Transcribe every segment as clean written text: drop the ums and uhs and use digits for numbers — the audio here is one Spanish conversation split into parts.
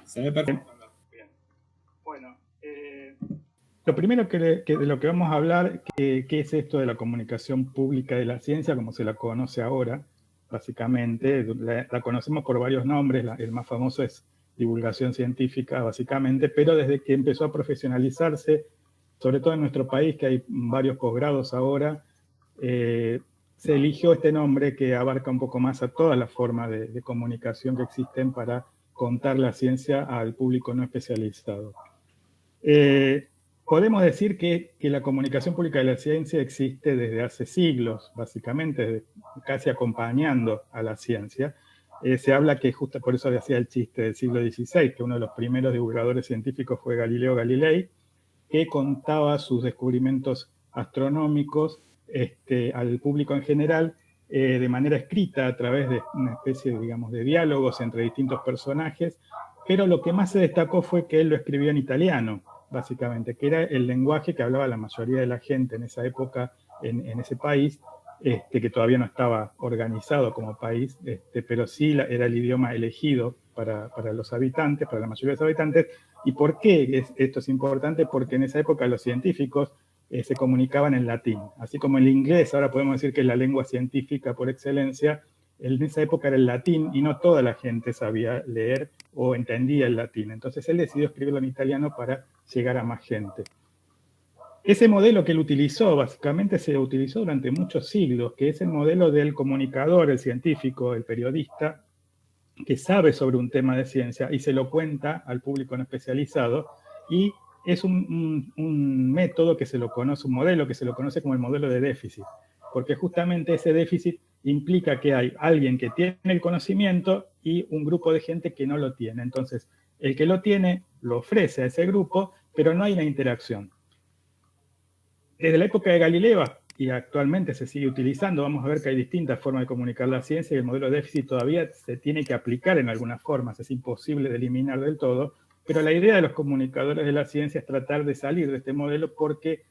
Se ve perfecto. Bien. Bueno, lo primero de lo que vamos a hablar, ¿qué es esto de la comunicación pública de la ciencia, como se la conoce ahora? Básicamente, la conocemos por varios nombres, el más famoso es divulgación científica, básicamente, pero desde que empezó a profesionalizarse, sobre todo en nuestro país, que hay varios posgrados ahora, se eligió este nombre que abarca un poco más a todas las formas de comunicación que existen para contar la ciencia al público no especializado. Podemos decir que la comunicación pública de la ciencia existe desde hace siglos, básicamente, casi acompañando a la ciencia. Se habla que justo por eso decía el chiste del siglo XVI, que uno de los primeros divulgadores científicos fue Galileo Galilei, que contaba sus descubrimientos astronómicos al público en general de manera escrita a través de una especie, digamos, de diálogos entre distintos personajes, pero lo que más se destacó fue que él lo escribió en italiano, básicamente, que era el lenguaje que hablaba la mayoría de la gente en esa época en ese país, que todavía no estaba organizado como país, pero sí era el idioma elegido para los habitantes, para la mayoría de los habitantes. ¿Y por qué esto es importante? Porque en esa época los científicos se comunicaban en latín. Así como el inglés, ahora podemos decir que es la lengua científica por excelencia, en esa época era el latín y no toda la gente sabía leer o entendía el latín. Entonces él decidió escribirlo en italiano para llegar a más gente. Ese modelo que él utilizó, básicamente se utilizó durante muchos siglos, que es el modelo del comunicador, el científico, el periodista, que sabe sobre un tema de ciencia y se lo cuenta al público no especializado, y es un método que se lo conoce, un modelo que se lo conoce como el modelo de déficit, porque justamente ese déficit implica que hay alguien que tiene el conocimiento y un grupo de gente que no lo tiene. Entonces, el que lo tiene lo ofrece a ese grupo, pero no hay una interacción. Desde la época de Galileo y actualmente se sigue utilizando, vamos a ver que hay distintas formas de comunicar la ciencia y el modelo de déficit todavía se tiene que aplicar en algunas formas, es imposible de eliminar del todo, pero la idea de los comunicadores de la ciencia es tratar de salir de este modelo porque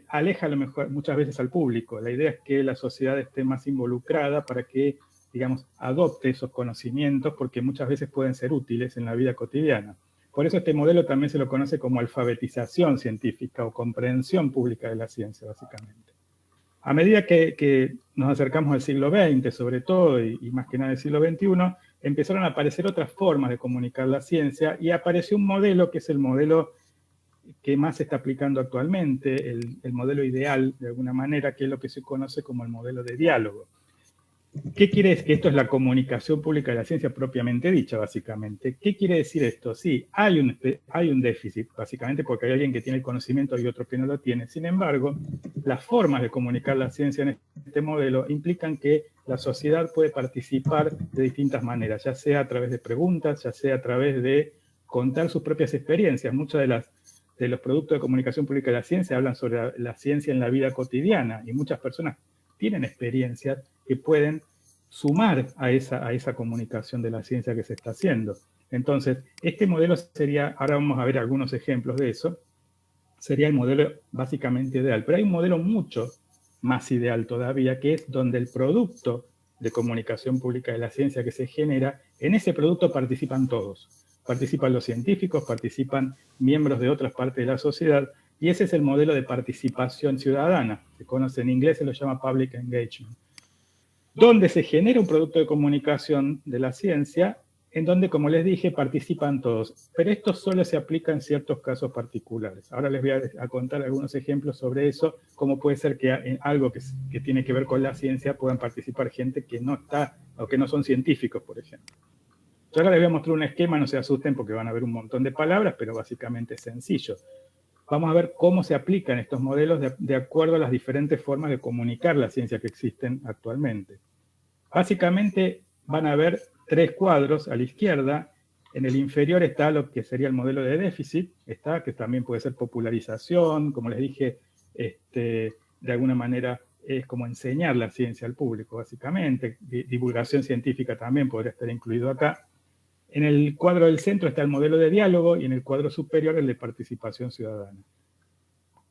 aleja a lo mejor muchas veces al público. La idea es que la sociedad esté más involucrada para que, digamos, adopte esos conocimientos porque muchas veces pueden ser útiles en la vida cotidiana. Por eso este modelo también se lo conoce como alfabetización científica o comprensión pública de la ciencia, básicamente. A medida que nos acercamos al siglo XX, sobre todo, y más que nada al siglo XXI, empezaron a aparecer otras formas de comunicar la ciencia y apareció un modelo que es el modelo que más se está aplicando actualmente, el modelo ideal, de alguna manera, que es lo que se conoce como el modelo de diálogo. ¿Qué quiere decir? Esto es la comunicación pública de la ciencia propiamente dicha, básicamente. ¿Qué quiere decir esto? Sí, hay un déficit, básicamente, porque hay alguien que tiene el conocimiento y otro que no lo tiene. Sin embargo, las formas de comunicar la ciencia en este modelo implican que la sociedad puede participar de distintas maneras, ya sea a través de preguntas, ya sea a través de contar sus propias experiencias. Muchos de los productos de comunicación pública de la ciencia hablan sobre la ciencia en la vida cotidiana y muchas personas tienen experiencias que pueden sumar a esa comunicación de la ciencia que se está haciendo. Entonces, este modelo sería, ahora vamos a ver algunos ejemplos de eso, sería el modelo básicamente ideal. Pero hay un modelo mucho más ideal todavía, que es donde el producto de comunicación pública de la ciencia que se genera, en ese producto participan todos. Participan los científicos, participan miembros de otras partes de la sociedad, y ese es el modelo de participación ciudadana. Se conoce en inglés, se lo llama public engagement. Donde se genera un producto de comunicación de la ciencia, en donde, como les dije, participan todos. Pero esto solo se aplica en ciertos casos particulares. Ahora les voy a contar algunos ejemplos sobre eso, cómo puede ser que en algo que tiene que ver con la ciencia puedan participar gente que no está, o que no son científicos, por ejemplo. Yo ahora les voy a mostrar un esquema, no se asusten porque van a ver un montón de palabras, pero básicamente es sencillo. Vamos a ver cómo se aplican estos modelos de acuerdo a las diferentes formas de comunicar la ciencia que existen actualmente. Básicamente van a ver tres cuadros a la izquierda. En el inferior está lo que sería el modelo de déficit, que también puede ser popularización, como les dije, de alguna manera es como enseñar la ciencia al público, básicamente. Divulgación científica también podría estar incluido acá. En el cuadro del centro está el modelo de diálogo y en el cuadro superior el de participación ciudadana.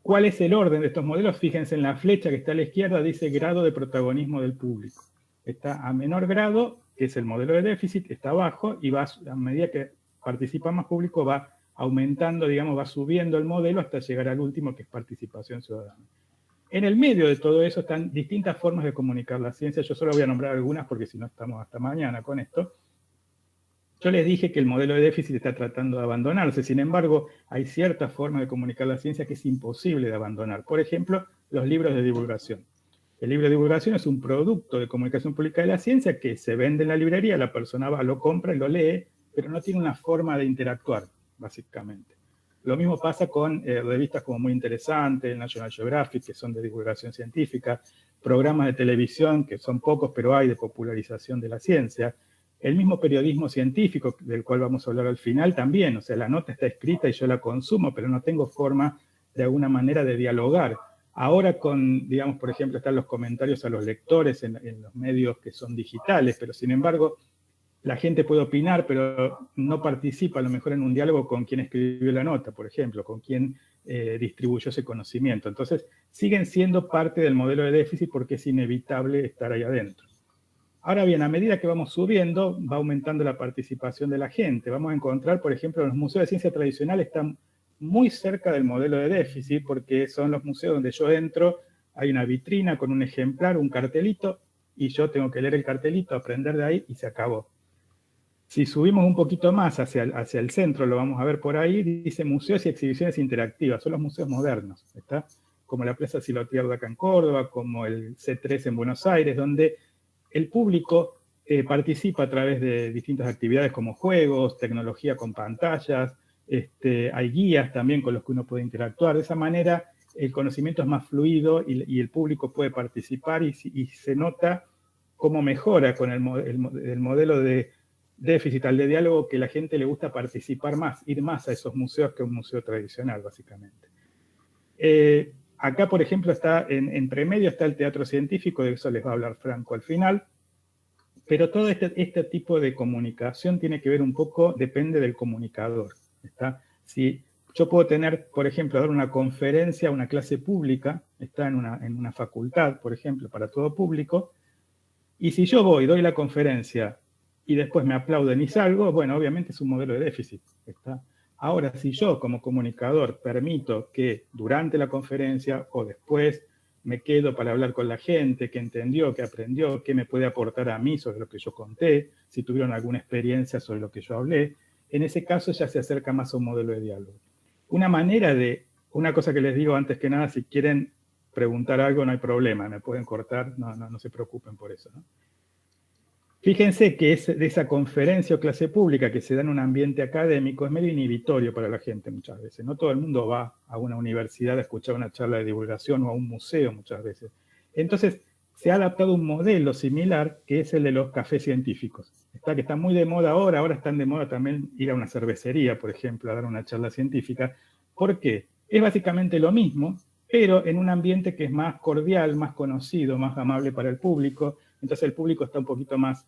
¿Cuál es el orden de estos modelos? Fíjense en la flecha que está a la izquierda, dice grado de protagonismo del público. Está a menor grado, que es el modelo de déficit, está abajo, y va a medida que participa más público, va aumentando, digamos, va subiendo el modelo hasta llegar al último, que es participación ciudadana. En el medio de todo eso están distintas formas de comunicar la ciencia. Yo solo voy a nombrar algunas porque si no estamos hasta mañana con esto. Yo les dije que el modelo de déficit está tratando de abandonarse. Sin embargo, hay ciertas formas de comunicar la ciencia que es imposible de abandonar. Por ejemplo, los libros de divulgación. El libro de divulgación es un producto de comunicación pública de la ciencia que se vende en la librería, la persona va, lo compra y lo lee, pero no tiene una forma de interactuar, básicamente. Lo mismo pasa con revistas como Muy Interesante, National Geographic, que son de divulgación científica, programas de televisión, que son pocos, pero hay de popularización de la ciencia. El mismo periodismo científico, del cual vamos a hablar al final, también. O sea, la nota está escrita y yo la consumo, pero no tengo forma, de alguna manera, de dialogar. Ahora con, digamos, por ejemplo, están los comentarios a los lectores en los medios que son digitales, pero sin embargo, la gente puede opinar, pero no participa a lo mejor en un diálogo con quien escribió la nota, por ejemplo, con quien distribuyó ese conocimiento. Entonces, siguen siendo parte del modelo de déficit porque es inevitable estar ahí adentro. Ahora bien, a medida que vamos subiendo, va aumentando la participación de la gente. Vamos a encontrar, por ejemplo, los museos de ciencia tradicional están muy cerca del modelo de déficit porque son los museos donde yo entro, hay una vitrina con un ejemplar, un cartelito, y yo tengo que leer el cartelito, aprender de ahí y se acabó. Si subimos un poquito más hacia el centro, lo vamos a ver por ahí, dice museos y exhibiciones interactivas, son los museos modernos, ¿está? Como la Plaza Silotier de acá en Córdoba, como el C3 en Buenos Aires, donde el público participa a través de distintas actividades como juegos, tecnología con pantallas, hay guías también con los que uno puede interactuar. De esa manera el conocimiento es más fluido y el público puede participar y se nota cómo mejora con el modelo de déficit al de diálogo, que la gente le gusta participar más, ir más a esos museos que un museo tradicional, básicamente. Acá, por ejemplo, está entre medio está el teatro científico, de eso les va a hablar Franco al final, pero todo este tipo de comunicación tiene que ver un poco, depende del comunicador, ¿está? Si yo puedo tener, por ejemplo, dar una conferencia, una clase pública, está en una facultad, por ejemplo, para todo público, y si yo voy, doy la conferencia y después me aplauden y salgo, bueno, obviamente es un modelo de déficit, ¿está? Ahora, si yo como comunicador permito que durante la conferencia o después me quedo para hablar con la gente, que entendió, que aprendió, qué me puede aportar a mí sobre lo que yo conté, si tuvieron alguna experiencia sobre lo que yo hablé, en ese caso ya se acerca más a un modelo de diálogo. Una cosa que les digo antes que nada, si quieren preguntar algo no hay problema, me pueden cortar, no se preocupen por eso, ¿no? Fíjense que de esa conferencia o clase pública que se da en un ambiente académico es medio inhibitorio para la gente muchas veces. No todo el mundo va a una universidad a escuchar una charla de divulgación o a un museo muchas veces. Entonces, se ha adaptado un modelo similar que es el de los cafés científicos. Que está muy de moda ahora están de moda también ir a una cervecería, por ejemplo, a dar una charla científica. ¿Por qué? Es básicamente lo mismo, pero en un ambiente que es más cordial, más conocido, más amable para el público. Entonces el público está un poquito más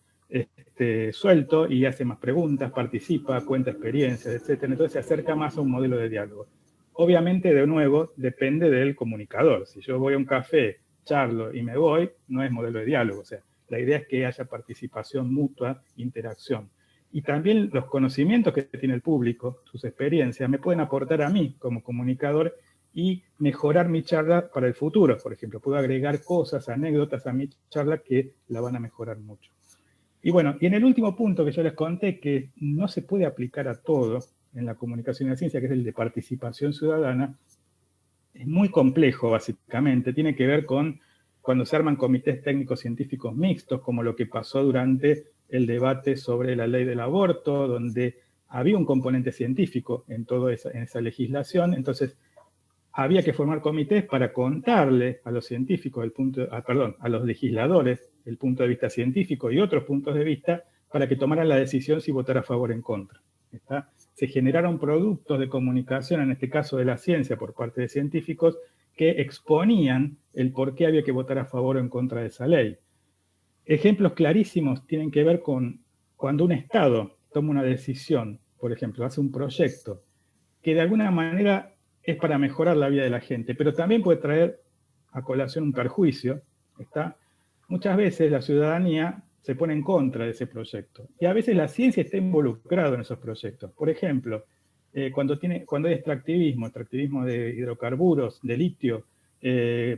suelto y hace más preguntas, participa, cuenta experiencias, etc. Entonces se acerca más a un modelo de diálogo. Obviamente, de nuevo, depende del comunicador. Si yo voy a un café, charlo y me voy, no es modelo de diálogo. O sea, la idea es que haya participación mutua, interacción. Y también los conocimientos que tiene el público, sus experiencias, me pueden aportar a mí como comunicador y mejorar mi charla para el futuro. Por ejemplo, puedo agregar cosas, anécdotas a mi charla que la van a mejorar mucho. Y bueno, y en el último punto que yo les conté, que no se puede aplicar a todo en la comunicación de la ciencia, que es el de participación ciudadana, es muy complejo básicamente, tiene que ver con cuando se arman comités técnicos científicos mixtos, como lo que pasó durante el debate sobre la ley del aborto, donde había un componente científico en esa legislación. Entonces había que formar comités para contarle a los científicos, a los legisladores, el punto de vista científico y otros puntos de vista, para que tomaran la decisión si votar a favor o en contra. ¿Está? Se generaron productos de comunicación, en este caso de la ciencia, por parte de científicos, que exponían el por qué había que votar a favor o en contra de esa ley. Ejemplos clarísimos tienen que ver con cuando un Estado toma una decisión, por ejemplo, hace un proyecto, que de alguna manera es para mejorar la vida de la gente, pero también puede traer a colación un perjuicio, ¿está? Muchas veces la ciudadanía se pone en contra de ese proyecto. Y a veces la ciencia está involucrada en esos proyectos. Por ejemplo, cuando hay extractivismo de hidrocarburos, de litio,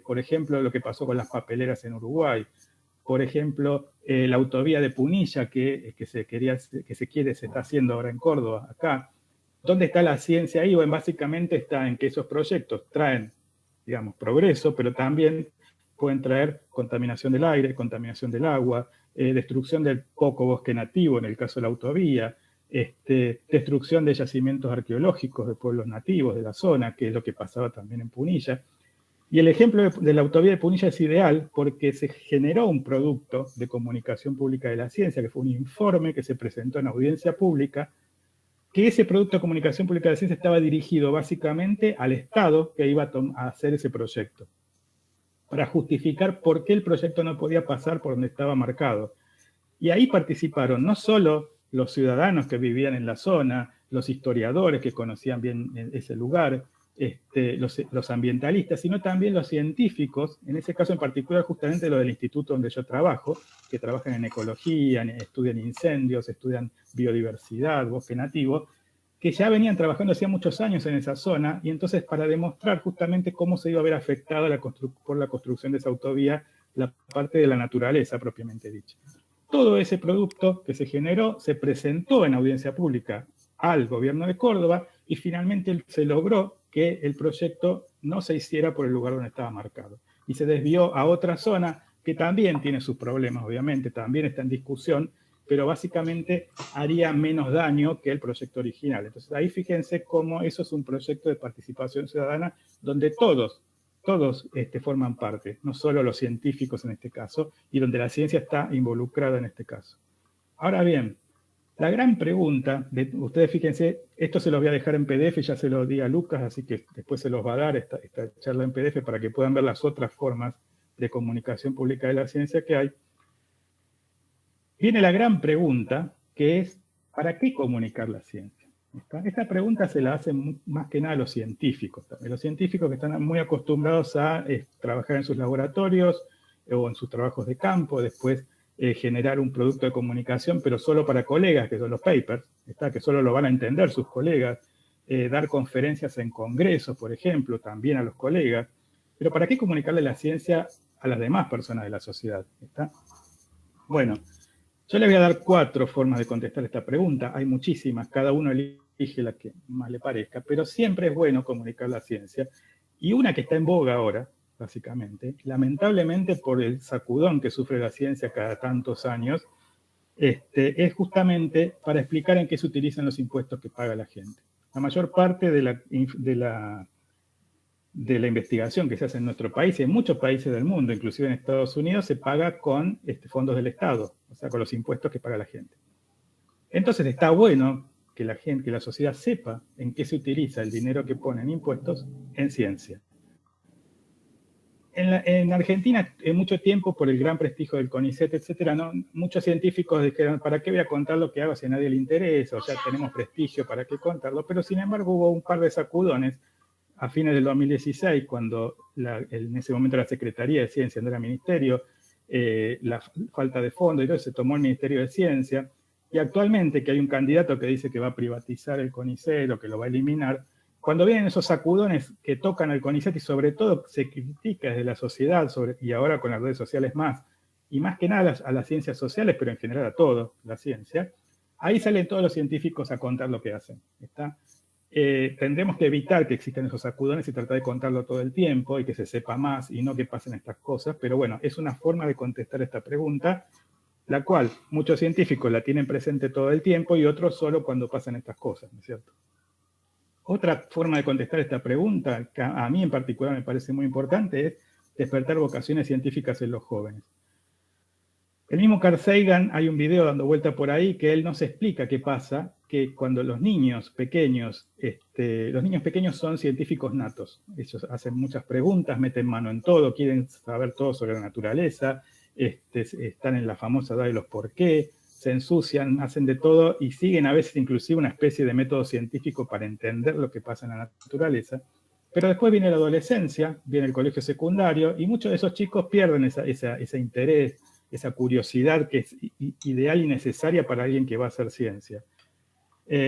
por ejemplo, lo que pasó con las papeleras en Uruguay, por ejemplo, la autovía de Punilla que se está haciendo ahora en Córdoba, acá. ¿Dónde está la ciencia ahí? Bueno, básicamente está en que esos proyectos traen, digamos, progreso, pero también pueden traer contaminación del aire, contaminación del agua, destrucción del poco bosque nativo, en el caso de la autovía, destrucción de yacimientos arqueológicos de pueblos nativos de la zona, que es lo que pasaba también en Punilla. Y el ejemplo de la autovía de Punilla es ideal porque se generó un producto de comunicación pública de la ciencia, que fue un informe que se presentó en audiencia pública, que ese producto de comunicación pública de la ciencia estaba dirigido básicamente al Estado que iba a hacer ese proyecto, para justificar por qué el proyecto no podía pasar por donde estaba marcado. Y ahí participaron no solo los ciudadanos que vivían en la zona, los historiadores que conocían bien ese lugar, los ambientalistas, sino también los científicos, en ese caso en particular justamente lo del instituto donde yo trabajo, que trabajan en ecología, estudian incendios, estudian biodiversidad, bosque nativo, que ya venían trabajando hacía muchos años en esa zona, y entonces para demostrar justamente cómo se iba a ver afectada por la construcción de esa autovía la parte de la naturaleza propiamente dicha. Todo ese producto que se generó se presentó en audiencia pública al gobierno de Córdoba y finalmente se logró que el proyecto no se hiciera por el lugar donde estaba marcado. Y se desvió a otra zona que también tiene sus problemas, obviamente, también está en discusión, pero básicamente haría menos daño que el proyecto original. Entonces ahí fíjense cómo eso es un proyecto de participación ciudadana donde todos forman parte, no solo los científicos en este caso, y donde la ciencia está involucrada en este caso. Ahora bien, la gran pregunta, ustedes fíjense, esto se los voy a dejar en PDF, ya se lo di a Lucas, así que después se los va a dar esta charla en PDF para que puedan ver las otras formas de comunicación pública de la ciencia que hay. Viene la gran pregunta, que es, ¿para qué comunicar la ciencia? Esta pregunta se la hacen más que nada los científicos. Los científicos que están muy acostumbrados a trabajar en sus laboratorios o en sus trabajos de campo, después generar un producto de comunicación, pero solo para colegas, que son los papers, que solo lo van a entender sus colegas, dar conferencias en congresos, por ejemplo, también a los colegas. Pero ¿para qué comunicarle la ciencia a las demás personas de la sociedad? Bueno, yo les voy a dar 4 formas de contestar esta pregunta. Hay muchísimas, cada uno elige la que más le parezca, pero siempre es bueno comunicar la ciencia. Y una que está en boga ahora, básicamente, lamentablemente por el sacudón que sufre la ciencia cada tantos años, es justamente para explicar en qué se utilizan los impuestos que paga la gente. La mayor parte de la investigación que se hace en nuestro país y en muchos países del mundo, inclusive en Estados Unidos, se paga con fondos del Estado, o sea, con los impuestos que paga la gente. Entonces está bueno que la sociedad sepa en qué se utiliza el dinero que pone en impuestos en ciencia. En Argentina, en mucho tiempo, por el gran prestigio del CONICET, etcétera, muchos científicos dijeron, ¿para qué voy a contar lo que hago si a nadie le interesa? O ya tenemos prestigio, ¿para qué contarlo? Pero sin embargo hubo un par de sacudones a fines del 2016, cuando en ese momento la Secretaría de Ciencia no era ministerio, la falta de fondos, y entonces se tomó el Ministerio de Ciencia, y actualmente que hay un candidato que dice que va a privatizar el CONICET o que lo va a eliminar, cuando vienen esos sacudones que tocan al CONICET y sobre todo se critica desde la sociedad, y ahora con las redes sociales más, y más que nada a las ciencias sociales, pero en general a todo, la ciencia, ahí salen todos los científicos a contar lo que hacen. Tendremos que evitar que existan esos sacudones y tratar de contarlo todo el tiempo y que se sepa más y no que pasen estas cosas, pero bueno, es una forma de contestar esta pregunta, la cual muchos científicos la tienen presente todo el tiempo y otros solo cuando pasan estas cosas, ¿no es cierto? Otra forma de contestar esta pregunta, que a mí en particular me parece muy importante, es despertar vocaciones científicas en los jóvenes. El mismo Carl Sagan, hay un video dando vuelta por ahí que él nos explica qué pasa, que cuando los niños pequeños son científicos natos. Ellos hacen muchas preguntas, meten mano en todo, quieren saber todo sobre la naturaleza, están en la famosa edad de los por qué, se ensucian, hacen de todo y siguen a veces inclusive una especie de método científico para entender lo que pasa en la naturaleza. Pero después viene la adolescencia, viene el colegio secundario y muchos de esos chicos pierden ese interés, esa curiosidad que es ideal y necesaria para alguien que va a hacer ciencia.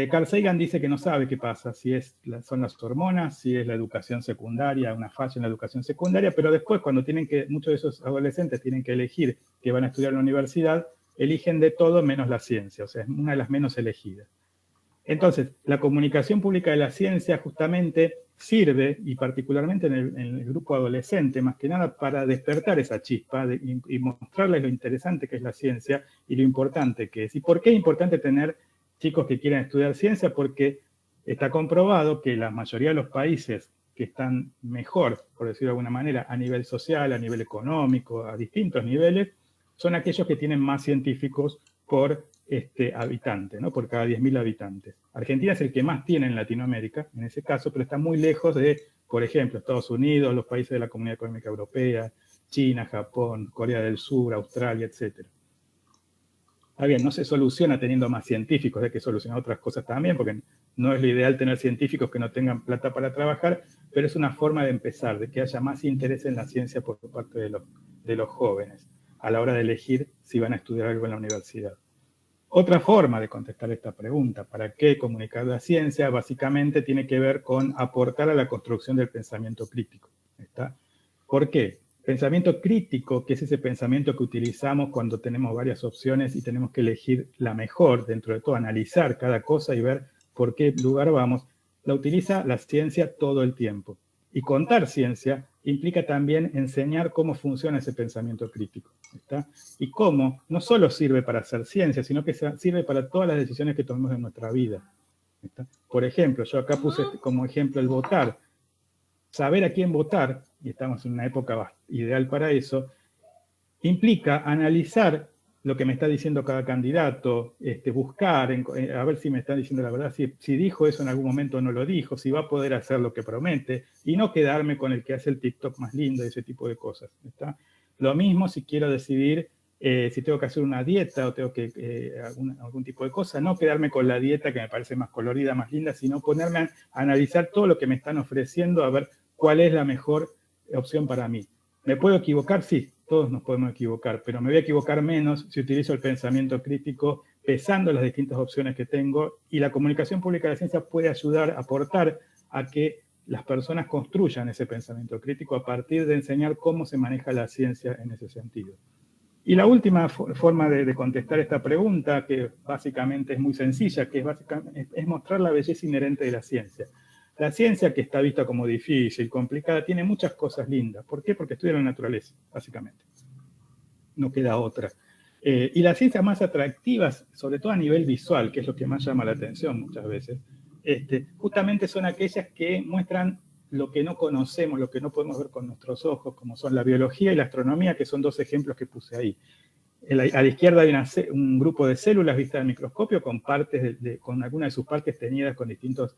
Carl Sagan dice que no sabe qué pasa, si son las hormonas, si es la educación secundaria, una falla en la educación secundaria, pero después cuando muchos de esos adolescentes tienen que elegir que van a estudiar en la universidad, eligen de todo menos la ciencia, o sea, es una de las menos elegidas. Entonces, la comunicación pública de la ciencia justamente sirve, y particularmente en el grupo adolescente, más que nada para despertar esa chispa y mostrarles lo interesante que es la ciencia y lo importante que es. ¿Y por qué es importante tener chicos que quieran estudiar ciencia? Porque está comprobado que la mayoría de los países que están mejor, por decirlo de alguna manera, a nivel social, a nivel económico, a distintos niveles, son aquellos que tienen más científicos por habitante, ¿no? Por cada 10.000 habitantes. Argentina es el que más tiene en Latinoamérica, en ese caso, pero está muy lejos de, por ejemplo, Estados Unidos, los países de la Comunidad Económica Europea, China, Japón, Corea del Sur, Australia, etc. Está bien, no se soluciona teniendo más científicos, hay que solucionar otras cosas también, porque no es lo ideal tener científicos que no tengan plata para trabajar, pero es una forma de empezar, de que haya más interés en la ciencia por parte de los jóvenes, a la hora de elegir si van a estudiar algo en la universidad. Otra forma de contestar esta pregunta, ¿para qué comunicar la ciencia? Básicamente tiene que ver con aportar a la construcción del pensamiento crítico. ¿Está? ¿Por qué? Pensamiento crítico, que es ese pensamiento que utilizamos cuando tenemos varias opciones y tenemos que elegir la mejor, dentro de todo, analizar cada cosa y ver por qué lugar vamos, la utiliza la ciencia todo el tiempo. Y contar ciencia implica también enseñar cómo funciona ese pensamiento crítico. ¿Está? Y cómo no solo sirve para hacer ciencia, sino que sirve para todas las decisiones que tomemos en nuestra vida. ¿Está? Por ejemplo, yo acá puse como ejemplo el votar. Saber a quién votar, y estamos en una época ideal para eso, implica analizar lo que me está diciendo cada candidato, buscar, a ver si me está diciendo la verdad, si dijo eso en algún momento o no lo dijo, si va a poder hacer lo que promete, y no quedarme con el que hace el TikTok más lindo y ese tipo de cosas. ¿Está? Lo mismo si quiero decidir si tengo que hacer una dieta o tengo que algún tipo de cosa, no quedarme con la dieta que me parece más colorida, más linda, sino ponerme a analizar todo lo que me están ofreciendo, a ver cuál es la mejor opción para mí. ¿Me puedo equivocar? Sí, todos nos podemos equivocar, pero me voy a equivocar menos si utilizo el pensamiento crítico pesando las distintas opciones que tengo, y la comunicación pública de la ciencia puede ayudar, aportar a que las personas construyan ese pensamiento crítico a partir de enseñar cómo se maneja la ciencia en ese sentido. Y la última forma de contestar esta pregunta, que básicamente es muy sencilla, que es mostrar la belleza inherente de la ciencia. La ciencia, que está vista como difícil, complicada, tiene muchas cosas lindas. ¿Por qué? Porque estudia la naturaleza, básicamente. No queda otra. Y las ciencias más atractivas, sobre todo a nivel visual, que es lo que más llama la atención muchas veces, justamente son aquellas que muestran lo que no conocemos, lo que no podemos ver con nuestros ojos, como son la biología y la astronomía, que son dos ejemplos que puse ahí. A la izquierda hay un grupo de células vistas al microscopio con con algunas de sus partes teñidas con distintas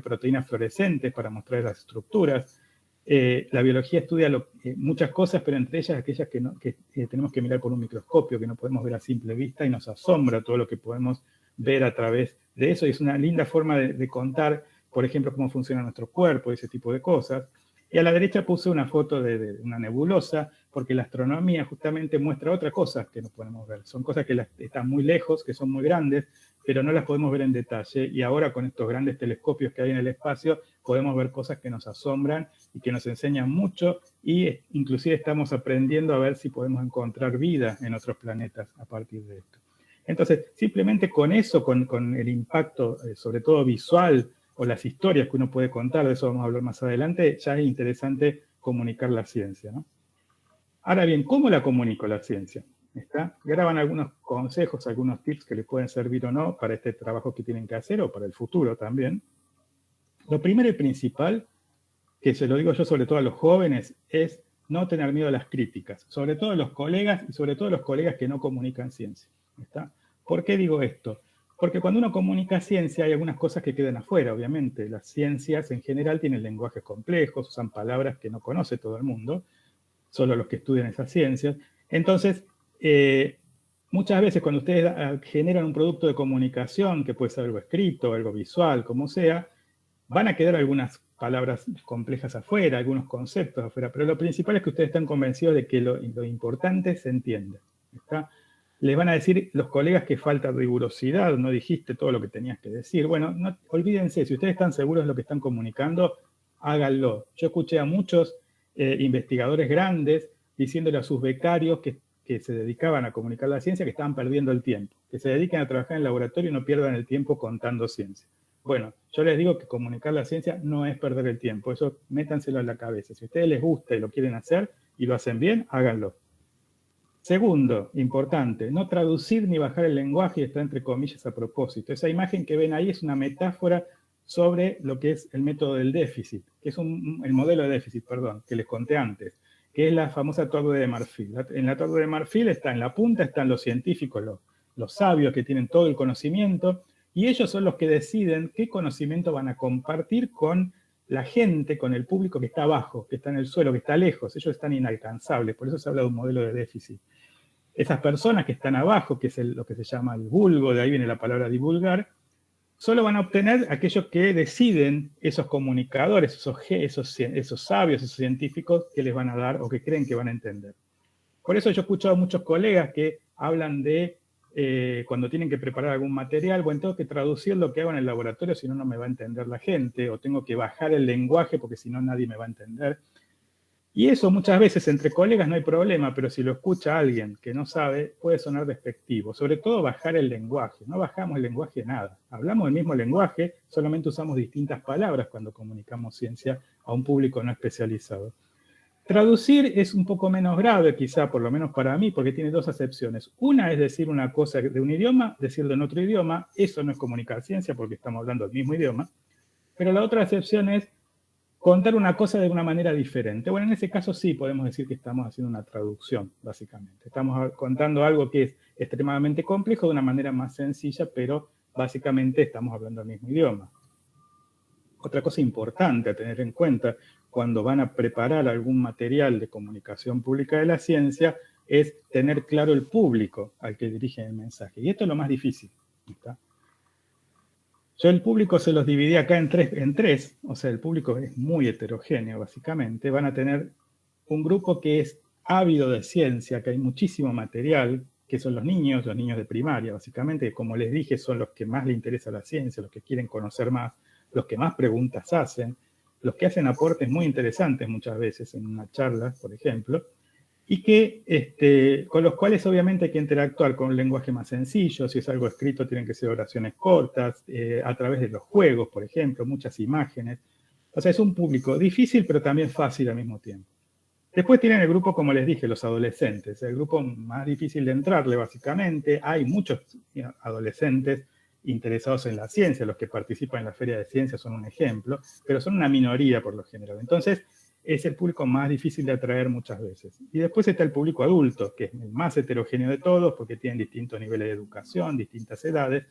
proteínas fluorescentes para mostrar las estructuras. La biología estudia muchas cosas, pero entre ellas aquellas que tenemos que mirar por un microscopio, que no podemos ver a simple vista, y nos asombra todo lo que podemos ver a través de eso. Y es una linda forma de contar, por ejemplo, cómo funciona nuestro cuerpo, ese tipo de cosas. Y a la derecha puse una foto de una nebulosa, porque la astronomía justamente muestra otras cosas que no podemos ver. Son cosas que están muy lejos, que son muy grandes, pero no las podemos ver en detalle. Y ahora con estos grandes telescopios que hay en el espacio, podemos ver cosas que nos asombran y que nos enseñan mucho, y inclusive estamos aprendiendo a ver si podemos encontrar vida en otros planetas a partir de esto. Entonces, simplemente con eso, con el impacto, sobre todo visual, o las historias que uno puede contar, de eso vamos a hablar más adelante, ya es interesante comunicar la ciencia, ¿no? Ahora bien, ¿cómo la comunico la ciencia? ¿Está? Y ahora van algunos consejos, algunos tips que les pueden servir o no para este trabajo que tienen que hacer o para el futuro también. Lo primero y principal, que se lo digo yo sobre todo a los jóvenes, es no tener miedo a las críticas, sobre todo a los colegas y sobre todo a los colegas que no comunican ciencia. ¿Está? ¿Por qué digo esto? Porque cuando uno comunica ciencia hay algunas cosas que quedan afuera, obviamente. Las ciencias en general tienen lenguajes complejos, usan palabras que no conoce todo el mundo, solo los que estudian esas ciencias. Entonces, muchas veces cuando ustedes generan un producto de comunicación, que puede ser algo escrito, algo visual, como sea, van a quedar algunas palabras complejas afuera, algunos conceptos afuera, pero lo principal es que ustedes están convencidos de que lo importante se entiende. ¿está? Les van a decir los colegas que falta rigurosidad, no dijiste todo lo que tenías que decir. Bueno, no, olvídense, si ustedes están seguros de lo que están comunicando, háganlo. Yo escuché a muchos investigadores grandes diciéndole a sus becarios que se dedicaban a comunicar la ciencia que estaban perdiendo el tiempo, que se dediquen a trabajar en el laboratorio y no pierdan el tiempo contando ciencia. Bueno, yo les digo que comunicar la ciencia no es perder el tiempo, eso métanselo en la cabeza. Si a ustedes les gusta y lo quieren hacer y lo hacen bien, háganlo. Segundo, importante, no traducir ni bajar el lenguaje y está entre comillas a propósito. Esa imagen que ven ahí es una metáfora sobre lo que es el método del déficit, que es el modelo de déficit, perdón, que les conté antes, que es la famosa torre de marfil. En la torre de marfil en la punta están los científicos, los sabios que tienen todo el conocimiento, y ellos son los que deciden qué conocimiento van a compartir con la gente, con el público que está abajo, que está en el suelo, que está lejos. Ellos están inalcanzables, por eso se habla de un modelo de déficit. Esas personas que están abajo, que es lo que se llama el vulgo, de ahí viene la palabra divulgar, solo van a obtener aquellos que deciden, esos comunicadores, esos sabios, esos científicos que les van a dar o que creen que van a entender. Por eso yo he escuchado a muchos colegas que hablan de cuando tienen que preparar algún material, bueno, tengo que traducir lo que hago en el laboratorio, si no, no me va a entender la gente, o tengo que bajar el lenguaje porque si no nadie me va a entender. Y eso muchas veces entre colegas no hay problema, pero si lo escucha alguien que no sabe, puede sonar despectivo. Sobre todo bajar el lenguaje. No bajamos el lenguaje nada. Hablamos el mismo lenguaje, solamente usamos distintas palabras cuando comunicamos ciencia a un público no especializado. Traducir es un poco menos grave, quizá, por lo menos para mí, porque tiene dos acepciones. Una es decir una cosa de un idioma, decirlo en otro idioma. Eso no es comunicar ciencia porque estamos hablando del mismo idioma. Pero la otra acepción es contar una cosa de una manera diferente. Bueno, en ese caso sí podemos decir que estamos haciendo una traducción, básicamente. Estamos contando algo que es extremadamente complejo de una manera más sencilla, pero básicamente estamos hablando el mismo idioma. Otra cosa importante a tener en cuenta cuando van a preparar algún material de comunicación pública de la ciencia es tener claro el público al que dirigen el mensaje. Y esto es lo más difícil, ¿está? Yo el público se los dividí acá en tres, o sea, el público es muy heterogéneo, básicamente. Van a tener un grupo que es ávido de ciencia, que hay muchísimo material, que son los niños de primaria, básicamente, que como les dije, son los que más les interesa la ciencia, los que quieren conocer más, los que más preguntas hacen, los que hacen aportes muy interesantes muchas veces en una charla, por ejemplo, y que con los cuales obviamente hay que interactuar con un lenguaje más sencillo. Si es algo escrito tienen que ser oraciones cortas, a través de los juegos, por ejemplo, muchas imágenes. O sea, es un público difícil pero también fácil al mismo tiempo. Después tienen el grupo, como les dije, los adolescentes, el grupo más difícil de entrarle básicamente. Hay muchos adolescentes interesados en la ciencia, los que participan en la Feria de Ciencias son un ejemplo, pero son una minoría por lo general. Entonces, es el público más difícil de atraer muchas veces. Y después está el público adulto, que es el más heterogéneo de todos, porque tienen distintos niveles de educación, distintas edades,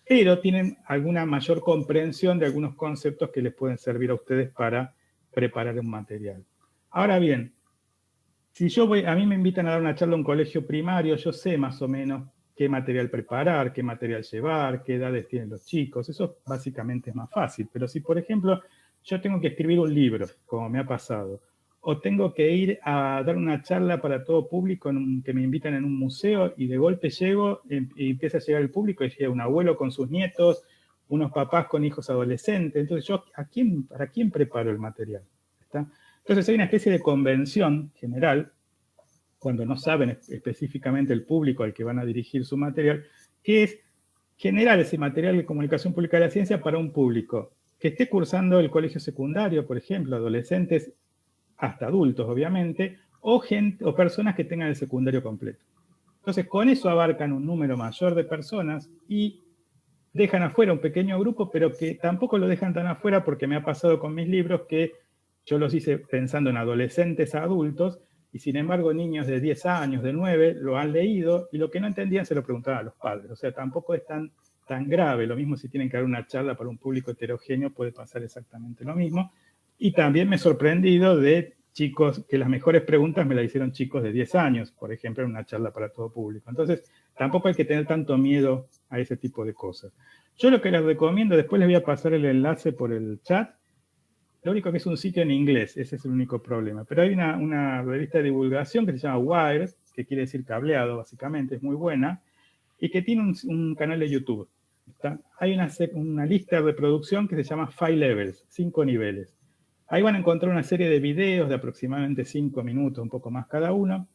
pero tienen alguna mayor comprensión de algunos conceptos que les pueden servir a ustedes para preparar un material. Ahora bien, si a mí me invitan a dar una charla a un colegio primario, yo sé más o menos qué material preparar, qué material llevar, qué edades tienen los chicos. Eso básicamente es más fácil. Pero si, por ejemplo, yo tengo que escribir un libro, como me ha pasado, o tengo que ir a dar una charla para todo público que me invitan en un museo y de golpe llego y empieza a llegar el público y llega un abuelo con sus nietos, unos papás con hijos adolescentes. Entonces yo, ¿para quién preparo el material? ¿Está? Entonces hay una especie de convención general, cuando no saben específicamente el público al que van a dirigir su material, que es generar ese material de comunicación pública de la ciencia para un público que esté cursando el colegio secundario, por ejemplo, adolescentes hasta adultos, obviamente, o personas que tengan el secundario completo. Entonces, con eso abarcan un número mayor de personas y dejan afuera un pequeño grupo, pero que tampoco lo dejan tan afuera porque me ha pasado con mis libros que yo los hice pensando en adolescentes a adultos y sin embargo niños de 10 años, de 9, lo han leído y lo que no entendían se lo preguntaban a los padres. O sea, tampoco es tan grave. Lo mismo si tienen que dar una charla para un público heterogéneo, puede pasar exactamente lo mismo. Y también me he sorprendido de chicos, que las mejores preguntas me las hicieron chicos de 10 años, por ejemplo, en una charla para todo público. Entonces, tampoco hay que tener tanto miedo a ese tipo de cosas. Yo lo que les recomiendo, después les voy a pasar el enlace por el chat. Lo único que es un sitio en inglés, ese es el único problema. Pero hay una revista de divulgación que se llama Wired, que quiere decir cableado, básicamente, es muy buena, y que tiene un canal de YouTube. ¿Está? Hay una lista de reproducción que se llama 5 Levels, 5 niveles. Ahí van a encontrar una serie de videos de aproximadamente 5 minutos, un poco más cada uno,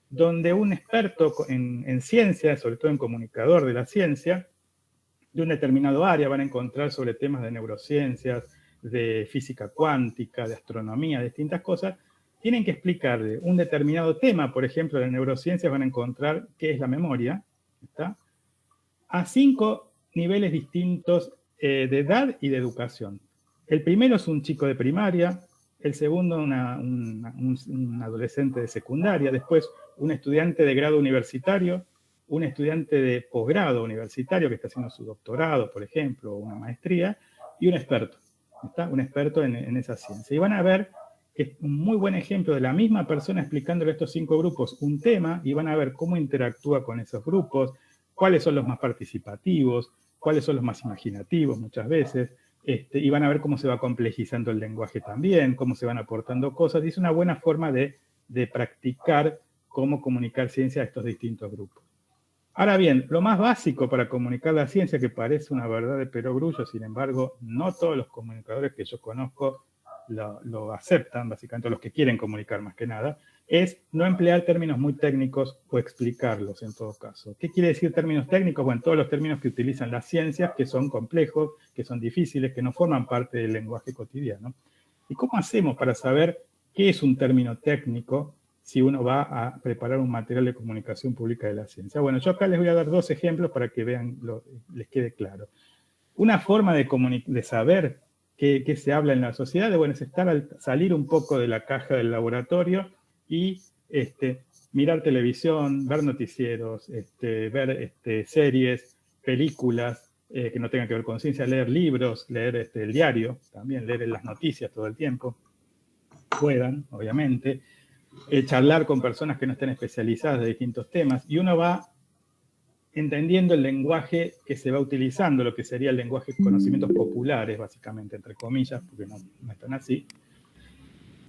donde un experto en ciencia, sobre todo en comunicador de la ciencia, de un determinado área, van a encontrar sobre temas de neurociencias, de física cuántica, de astronomía, de distintas cosas, tienen que explicarle un determinado tema, por ejemplo, de neurociencias van a encontrar qué es la memoria, ¿está? A 5 niveles distintos de edad y de educación. El primero es un chico de primaria, el segundo un adolescente de secundaria, después un estudiante de grado universitario, un estudiante de posgrado universitario que está haciendo su doctorado, por ejemplo, o una maestría, y un experto, ¿está? Un experto en esa ciencia. Y van a ver que es un muy buen ejemplo de la misma persona explicándole a estos 5 grupos un tema, y van a ver cómo interactúa con esos grupos, cuáles son los más participativos, cuáles son los más imaginativos muchas veces, y van a ver cómo se va complejizando el lenguaje también, cómo se van aportando cosas, y es una buena forma de practicar cómo comunicar ciencia a estos distintos grupos. Ahora bien, lo más básico para comunicar la ciencia, que parece una verdad de perogrullo, sin embargo, no todos los comunicadores que yo conozco lo aceptan, básicamente los que quieren comunicar más que nada, es no emplear términos muy técnicos o explicarlos en todo caso. ¿Qué quiere decir términos técnicos? Bueno, todos los términos que utilizan las ciencias, que son complejos, que son difíciles, que no forman parte del lenguaje cotidiano. ¿Y cómo hacemos para saber qué es un término técnico si uno va a preparar un material de comunicación pública de la ciencia? Bueno, yo acá les voy a dar 2 ejemplos para que vean, les quede claro. Una forma de saber qué se habla en la sociedad, bueno, es salir un poco de la caja del laboratorio y mirar televisión, ver noticieros, ver series, películas que no tengan que ver con ciencia, leer libros, leer el diario, también leer las noticias todo el tiempo, puedan, obviamente, charlar con personas que no estén especializadas de distintos temas, y uno va entendiendo el lenguaje que se va utilizando, lo que sería el lenguaje de conocimientos populares, básicamente, entre comillas, porque no están así.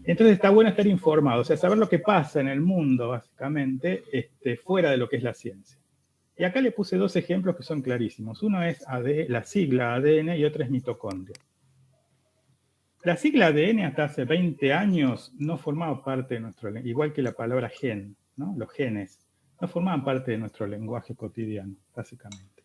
Entonces está bueno estar informado, o sea, saber lo que pasa en el mundo, básicamente, fuera de lo que es la ciencia. Y acá le puse 2 ejemplos que son clarísimos. Uno es la sigla ADN y otro es mitocondria. La sigla ADN hasta hace 20 años no formaba parte de nuestro lenguaje, igual que la palabra gen, ¿no? Los genes, no formaban parte de nuestro lenguaje cotidiano, básicamente.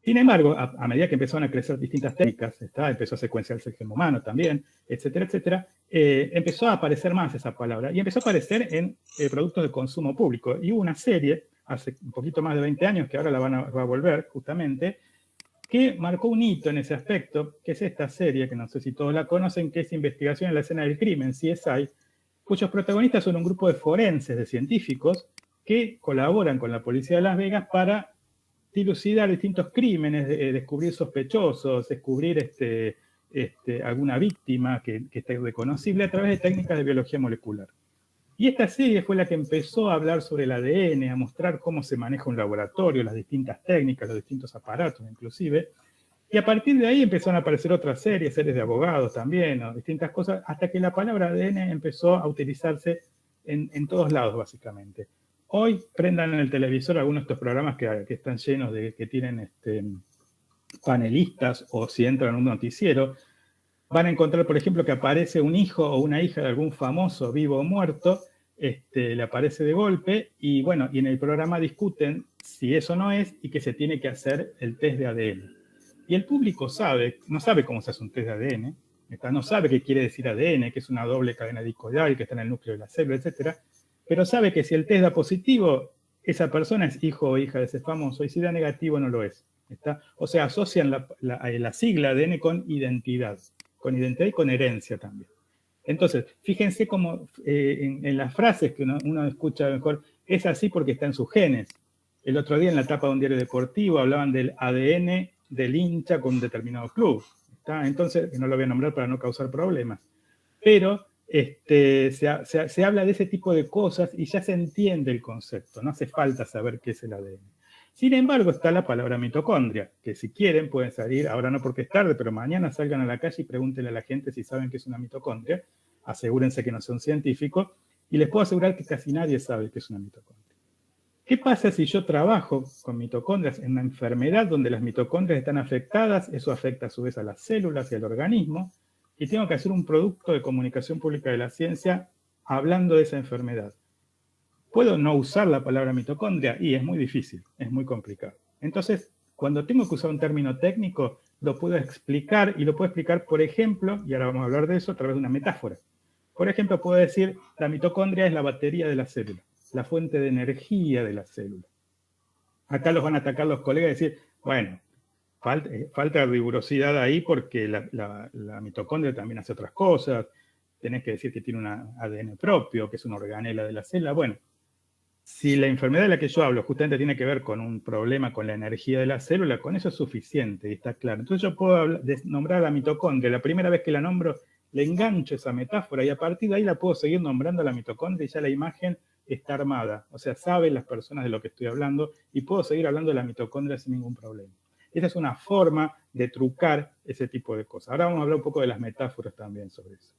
Sin embargo, a medida que empezaron a crecer distintas técnicas, empezó a secuenciarse el genoma humano también, etcétera, etcétera, empezó a aparecer más esa palabra y empezó a aparecer en productos de consumo público. Y hubo una serie, hace un poquito más de 20 años, que ahora va a volver justamente, que marcó un hito en ese aspecto, que es esta serie, que no sé si todos la conocen, que es Investigación en la Escena del Crimen, CSI, cuyos protagonistas son un grupo de forenses, de científicos, que colaboran con la policía de Las Vegas para dilucidar distintos crímenes, descubrir sospechosos, descubrir alguna víctima que esté reconocible a través de técnicas de biología molecular. Y esta serie fue la que empezó a hablar sobre el ADN, a mostrar cómo se maneja un laboratorio, las distintas técnicas, los distintos aparatos inclusive. Y a partir de ahí empezaron a aparecer otras series de abogados también, o distintas cosas, hasta que la palabra ADN empezó a utilizarse en todos lados, básicamente. Hoy prendan en el televisor algunos de estos programas que están llenos que tienen panelistas, o si entran en un noticiero, van a encontrar, por ejemplo, que aparece un hijo o una hija de algún famoso, vivo o muerto, le aparece de golpe, y bueno, y en el programa discuten si eso no es, y que se tiene que hacer el test de ADN. Y el público no sabe cómo se hace un test de ADN, no sabe qué quiere decir ADN, que es una doble cadena discoidal, que está en el núcleo de la célula, etcétera, pero sabe que si el test da positivo, esa persona es hijo o hija de ese famoso, y si da negativo no lo es. O sea, asocian la sigla ADN con identidad y con herencia también. Entonces, fíjense cómo en las frases que uno escucha mejor, es así porque está en sus genes. El otro día en la tapa de un diario deportivo hablaban del ADN del hincha con un determinado club. Entonces, no lo voy a nombrar para no causar problemas. Pero se habla de ese tipo de cosas y ya se entiende el concepto, no hace falta saber qué es el ADN. Sin embargo, está la palabra mitocondria, que si quieren pueden salir, ahora no porque es tarde, pero mañana salgan a la calle y pregúntenle a la gente si saben qué es una mitocondria, asegúrense que no son científicos, Y les puedo asegurar que casi nadie sabe qué es una mitocondria. ¿Qué pasa si yo trabajo con mitocondrias en una enfermedad donde las mitocondrias están afectadas? Eso afecta a su vez a las células y al organismo, y tengo que hacer un producto de comunicación pública de la ciencia hablando de esa enfermedad. ¿Puedo no usar la palabra mitocondria? Y es muy difícil, es muy complicado. Entonces, cuando tengo que usar un término técnico, lo puedo explicar, y lo puedo explicar, por ejemplo, y ahora vamos a hablar de eso, a través de una metáfora. Por ejemplo, puedo decir, la mitocondria es la batería de la célula, la fuente de energía de la célula. Acá los van a atacar los colegas y decir, bueno, falta rigurosidad ahí porque la mitocondria también hace otras cosas, tenés que decir que tiene un ADN propio, que es una organela de la célula. Bueno, si la enfermedad de la que yo hablo justamente tiene que ver con un problema con la energía de la célula, con eso es suficiente y está claro. Entonces yo puedo nombrar a la mitocondria, la primera vez que la nombro, le engancho esa metáfora y a partir de ahí la puedo seguir nombrando a la mitocondria y ya la imagen está armada. O sea, saben las personas de lo que estoy hablando y puedo seguir hablando de la mitocondria sin ningún problema. Esa es una forma de trucar ese tipo de cosas. Ahora vamos a hablar un poco de las metáforas también sobre eso.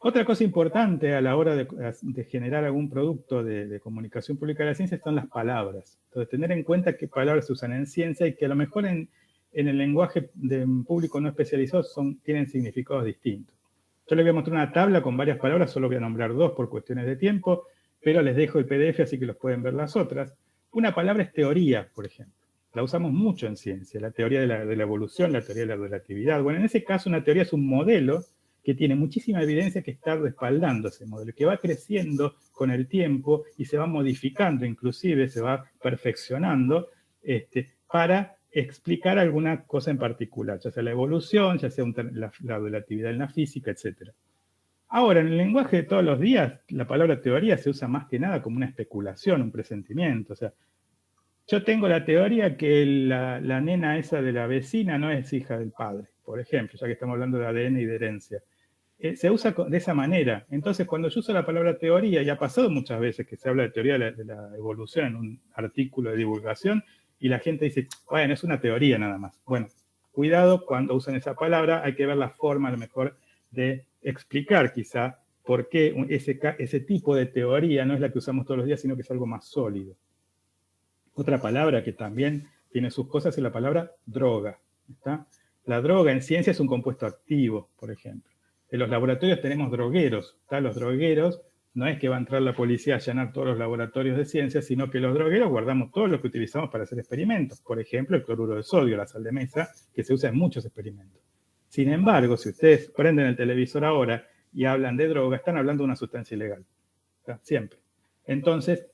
Otra cosa importante a la hora de generar algún producto de comunicación pública de la ciencia son las palabras. Entonces, tener en cuenta qué palabras se usan en ciencia y que a lo mejor en el lenguaje de público no especializado tienen significados distintos. Yo les voy a mostrar una tabla con varias palabras, solo voy a nombrar 2 por cuestiones de tiempo, pero les dejo el PDF así que los pueden ver las otras. Una palabra es teoría, por ejemplo. La usamos mucho en ciencia, la teoría de la evolución, la teoría de la relatividad. Bueno, en ese caso una teoría es un modelo que tiene muchísima evidencia que está respaldando ese modelo, que va creciendo con el tiempo y se va modificando, inclusive se va perfeccionando para explicar alguna cosa en particular, ya sea la evolución, ya sea la relatividad en la física, etc. Ahora, en el lenguaje de todos los días, la palabra teoría se usa más que nada como una especulación, un presentimiento. O sea, yo tengo la teoría que la nena esa de la vecina no es hija del padre, por ejemplo, ya que estamos hablando de ADN y de herencia. Se usa de esa manera. Entonces, cuando yo uso la palabra teoría, y ha pasado muchas veces que se habla de teoría de la evolución en un artículo de divulgación, y la gente dice, bueno, es una teoría nada más. Bueno, cuidado cuando usan esa palabra, hay que ver la forma a lo mejor de explicar quizá por qué ese tipo de teoría no es la que usamos todos los días, sino que es algo más sólido. Otra palabra que también tiene sus cosas es la palabra droga. ¿Está? La droga en ciencia es un compuesto activo, por ejemplo. En los laboratorios tenemos drogueros. ¿Está? Los drogueros no es que va a entrar la policía a allanar todos los laboratorios de ciencia, sino que los drogueros guardamos todo lo que utilizamos para hacer experimentos. Por ejemplo, el cloruro de sodio, la sal de mesa, que se usa en muchos experimentos. Sin embargo, si ustedes prenden el televisor ahora y hablan de droga, están hablando de una sustancia ilegal. ¿Está? Siempre. Entonces,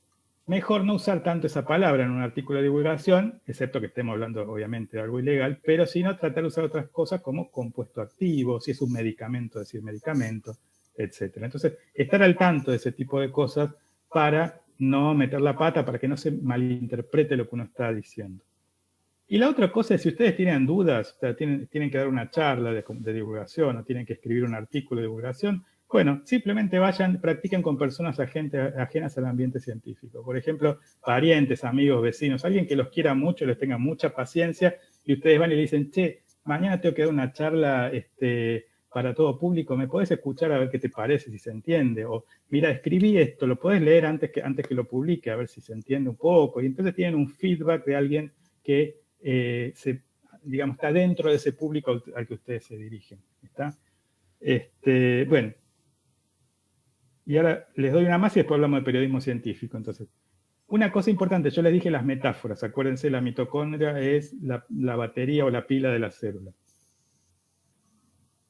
mejor no usar tanto esa palabra en un artículo de divulgación, excepto que estemos hablando obviamente de algo ilegal, pero sino tratar de usar otras cosas como compuesto activo, si es un medicamento, decir medicamento, etc. Entonces, estar al tanto de ese tipo de cosas para no meter la pata, para que no se malinterprete lo que uno está diciendo. Y la otra cosa es, si ustedes tienen dudas, o sea, tienen que dar una charla de divulgación o tienen que escribir un artículo de divulgación, bueno, simplemente vayan, practiquen con personas ajenas al ambiente científico. Por ejemplo, parientes, amigos, vecinos, alguien que los quiera mucho, les tenga mucha paciencia, y ustedes van y le dicen, che, mañana tengo que dar una charla para todo público, ¿me podés escuchar a ver qué te parece, si se entiende? O, mira, escribí esto, lo podés leer antes que lo publique, a ver si se entiende un poco. Y entonces tienen un feedback de alguien que digamos, está dentro de ese público al que ustedes se dirigen. ¿Está? Bueno, y ahora les doy una más y después hablamos de periodismo científico. Entonces, una cosa importante, yo les dije las metáforas. Acuérdense, la mitocondria es la batería o la pila de la célula.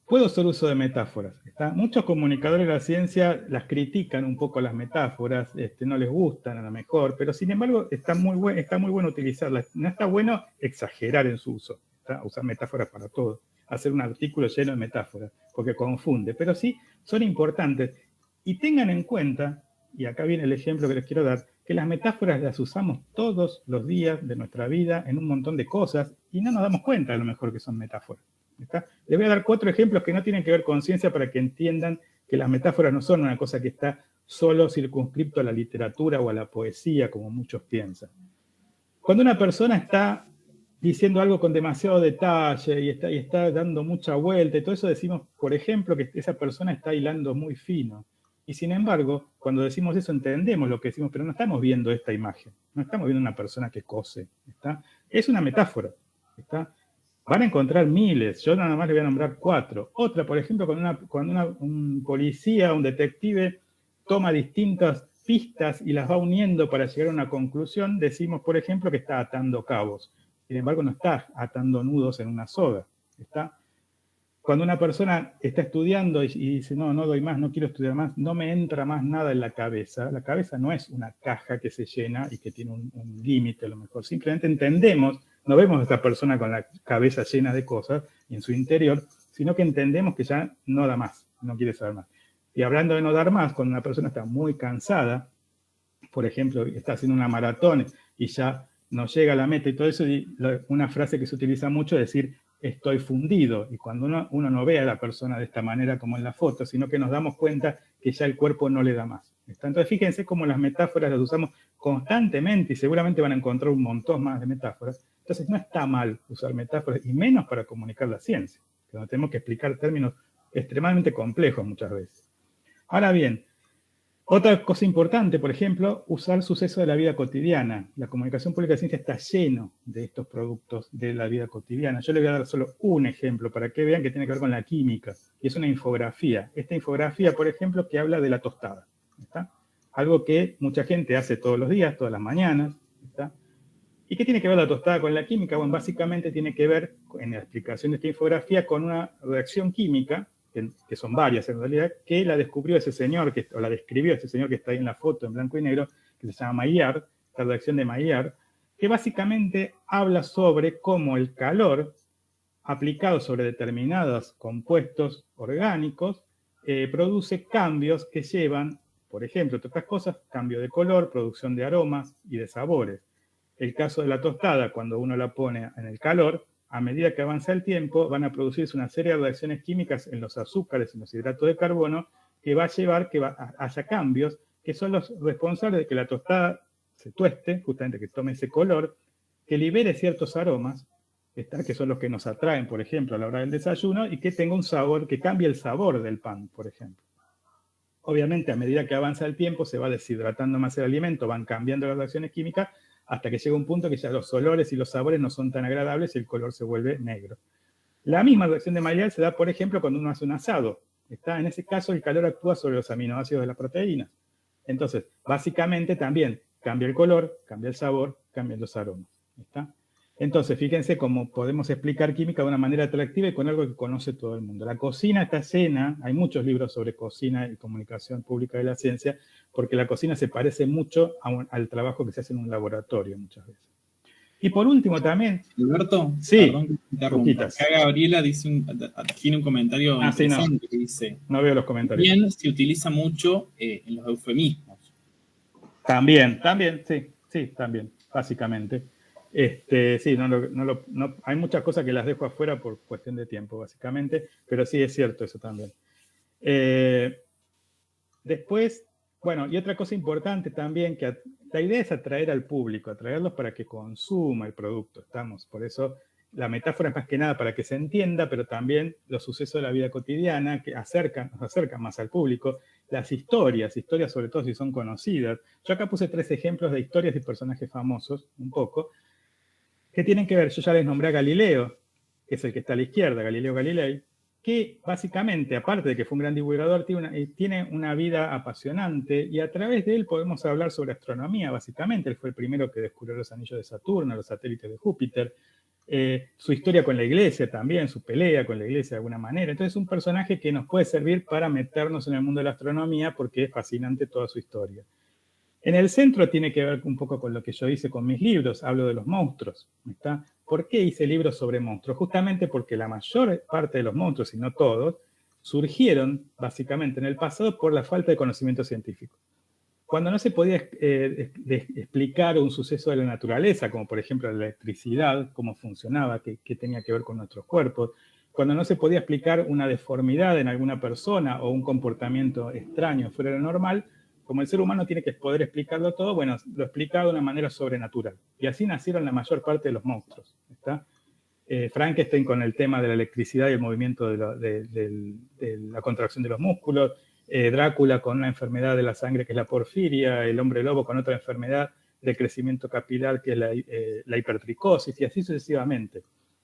Puedo hacer uso de metáforas. ¿Está? Muchos comunicadores de la ciencia las critican un poco las metáforas, no les gustan a lo mejor, pero sin embargo está muy bueno utilizarlas. No está bueno exagerar en su uso, ¿está? Usar metáforas para todo, hacer un artículo lleno de metáforas, porque confunde, pero sí son importantes. Y tengan en cuenta, y acá viene el ejemplo que les quiero dar, que las metáforas las usamos todos los días de nuestra vida en un montón de cosas y no nos damos cuenta a lo mejor que son metáforas. ¿Está? Les voy a dar 4 ejemplos que no tienen que ver con ciencia para que entiendan que las metáforas no son una cosa que está solo circunscripto a la literatura o a la poesía, como muchos piensan. Cuando una persona está diciendo algo con demasiado detalle y está dando mucha vuelta y todo eso, decimos, por ejemplo, que esa persona está hilando muy fino. Y sin embargo, cuando decimos eso entendemos lo que decimos, pero no estamos viendo esta imagen, no estamos viendo una persona que cose, ¿está? Es una metáfora, ¿está? Van a encontrar miles, yo nada más le voy a nombrar 4. Otra, por ejemplo, cuando un policía, un detective toma distintas pistas y las va uniendo para llegar a una conclusión, decimos, por ejemplo, que está atando cabos. Sin embargo, no está atando nudos en una soga, ¿está? Cuando una persona está estudiando y dice, no doy más, no quiero estudiar más, no me entra más nada en la cabeza no es una caja que se llena y que tiene un límite a lo mejor. Simplemente entendemos, no vemos a esta persona con la cabeza llena de cosas y en su interior, sino que entendemos que ya no da más, no quiere saber más. Y hablando de no dar más, cuando una persona está muy cansada, por ejemplo, está haciendo una maratón y ya no llega a la meta y todo eso, y una frase que se utiliza mucho es decir, estoy fundido. Y cuando uno no ve a la persona de esta manera como en la foto, sino que nos damos cuenta que ya el cuerpo no le da más. Entonces, fíjense cómo las metáforas las usamos constantemente y seguramente van a encontrar un montón más de metáforas. Entonces, no está mal usar metáforas, y menos para comunicar la ciencia, donde tenemos que explicar términos extremadamente complejos muchas veces. Ahora bien, otra cosa importante, por ejemplo, usar sucesos de la vida cotidiana. La comunicación pública de ciencia está lleno de estos productos de la vida cotidiana. Yo les voy a dar solo un ejemplo para que vean que tiene que ver con la química. Y es una infografía. Esta infografía, por ejemplo, que habla de la tostada. ¿Está? Algo que mucha gente hace todos los días, todas las mañanas. ¿Está? ¿Y qué tiene que ver la tostada con la química? Bueno, básicamente tiene que ver, en la explicación de esta infografía, con una reacción química, que son varias en realidad, que la descubrió ese señor, o la describió ese señor que está ahí en la foto en blanco y negro, que se llama Maillard, la reacción de Maillard, que básicamente habla sobre cómo el calor aplicado sobre determinados compuestos orgánicos produce cambios que llevan, por ejemplo, entre otras cosas, cambio de color, producción de aromas y de sabores. El caso de la tostada, cuando uno la pone en el calor, a medida que avanza el tiempo, van a producirse una serie de reacciones químicas en los azúcares, en los hidratos de carbono, que va a llevar que haya cambios que son los responsables de que la tostada se tueste, justamente que tome ese color, que libere ciertos aromas, que son los que nos atraen, por ejemplo, a la hora del desayuno, y que tenga un sabor, que cambie el sabor del pan, por ejemplo. Obviamente, a medida que avanza el tiempo, se va deshidratando más el alimento, van cambiando las reacciones químicas, hasta que llega un punto que ya los olores y los sabores no son tan agradables y el color se vuelve negro. La misma reacción de Maillard se da, por ejemplo, cuando uno hace un asado. En ese caso, el calor actúa sobre los aminoácidos de las proteínas. Entonces, básicamente también cambia el color, cambia el sabor, cambian los aromas. ¿Está? Entonces, fíjense cómo podemos explicar química de una manera atractiva y con algo que conoce todo el mundo. La cocina está llena, hay muchos libros sobre cocina y comunicación pública de la ciencia, porque la cocina se parece mucho al trabajo que se hace en un laboratorio muchas veces. Y por último también... Alberto, sí, perdón que te interrumpa. Acá Gabriela tiene un comentario interesante que dice... No veo los comentarios. Bien, se utiliza mucho en los eufemismos. También, sí, también, básicamente. Sí, hay muchas cosas que las dejo afuera por cuestión de tiempo, básicamente, pero sí es cierto eso también. Después, bueno, y otra cosa importante también, que la idea es atraer al público, atraerlos para que consuma el producto, por eso la metáfora es más que nada para que se entienda, pero también los sucesos de la vida cotidiana que nos acercan más al público, las historias sobre todo si son conocidas. Yo acá puse 3 ejemplos de historias de personajes famosos, un poco, que tienen que ver, yo ya les nombré a Galileo, que es el que está a la izquierda, Galileo Galilei, que básicamente, aparte de que fue un gran divulgador, tiene una vida apasionante y a través de él podemos hablar sobre astronomía, básicamente. Él fue el primero que descubrió los anillos de Saturno, los satélites de Júpiter, su historia con la iglesia también, su pelea con la iglesia de alguna manera. Entonces es un personaje que nos puede servir para meternos en el mundo de la astronomía porque es fascinante toda su historia. En el centro tiene que ver un poco con lo que yo hice con mis libros, hablo de los monstruos, ¿está? ¿Por qué hice libros sobre monstruos? Justamente porque la mayor parte de los monstruos, y no todos, surgieron básicamente en el pasado por la falta de conocimiento científico. Cuando no se podía explicar un suceso de la naturaleza, como por ejemplo la electricidad, cómo funcionaba, qué tenía que ver con nuestros cuerpos, cuando no se podía explicar una deformidad en alguna persona o un comportamiento extraño fuera de lo normal, como el ser humano tiene que poder explicarlo todo, bueno, lo explicaba de una manera sobrenatural. Y así nacieron la mayor parte de los monstruos. ¿Está? Frankenstein con el tema de la electricidad y el movimiento de la contracción de los músculos. Drácula con una enfermedad de la sangre que es la porfiria, el hombre lobo con otra enfermedad de crecimiento capilar que es la hipertricosis, y así sucesivamente.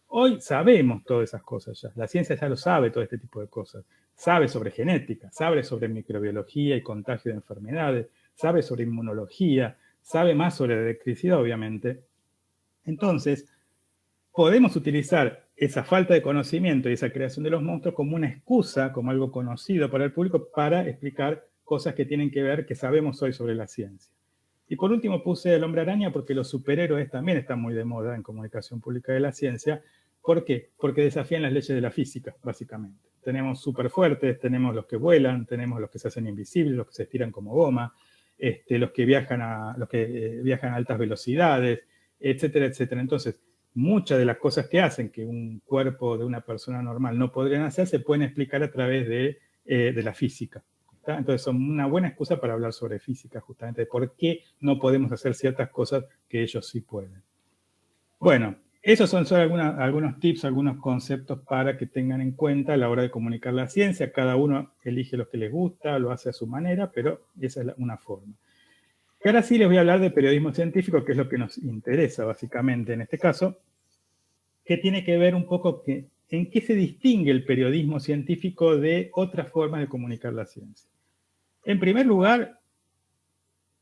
Hoy sabemos todas esas cosas ya. La ciencia ya lo sabe, todo este tipo de cosas. Sabe sobre genética, sabe sobre microbiología y contagio de enfermedades, sabe sobre inmunología, sabe más sobre electricidad, obviamente. Entonces, podemos utilizar esa falta de conocimiento y esa creación de los monstruos como una excusa, como algo conocido para el público, para explicar cosas que tienen que ver, que sabemos hoy sobre la ciencia. Y por último puse el hombre araña porque los superhéroes también están muy de moda en comunicación pública de la ciencia. ¿Por qué? Porque desafían las leyes de la física, básicamente. Tenemos súper fuertes, tenemos los que vuelan, tenemos los que se hacen invisibles, los que se estiran como goma, los que viajan a altas velocidades, etcétera, etcétera. Entonces, muchas de las cosas que hacen que un cuerpo de una persona normal no podrían hacer se pueden explicar a través de la física. ¿Está? Entonces son una buena excusa para hablar sobre física, justamente, de por qué no podemos hacer ciertas cosas que ellos sí pueden. Bueno, esos son solo algunos tips, algunos conceptos para que tengan en cuenta a la hora de comunicar la ciencia. Cada uno elige lo que les gusta, lo hace a su manera, pero esa es una forma. Y ahora sí les voy a hablar de periodismo científico, que es lo que nos interesa básicamente en este caso, que tiene que ver un poco en qué se distingue el periodismo científico de otras formas de comunicar la ciencia. En primer lugar,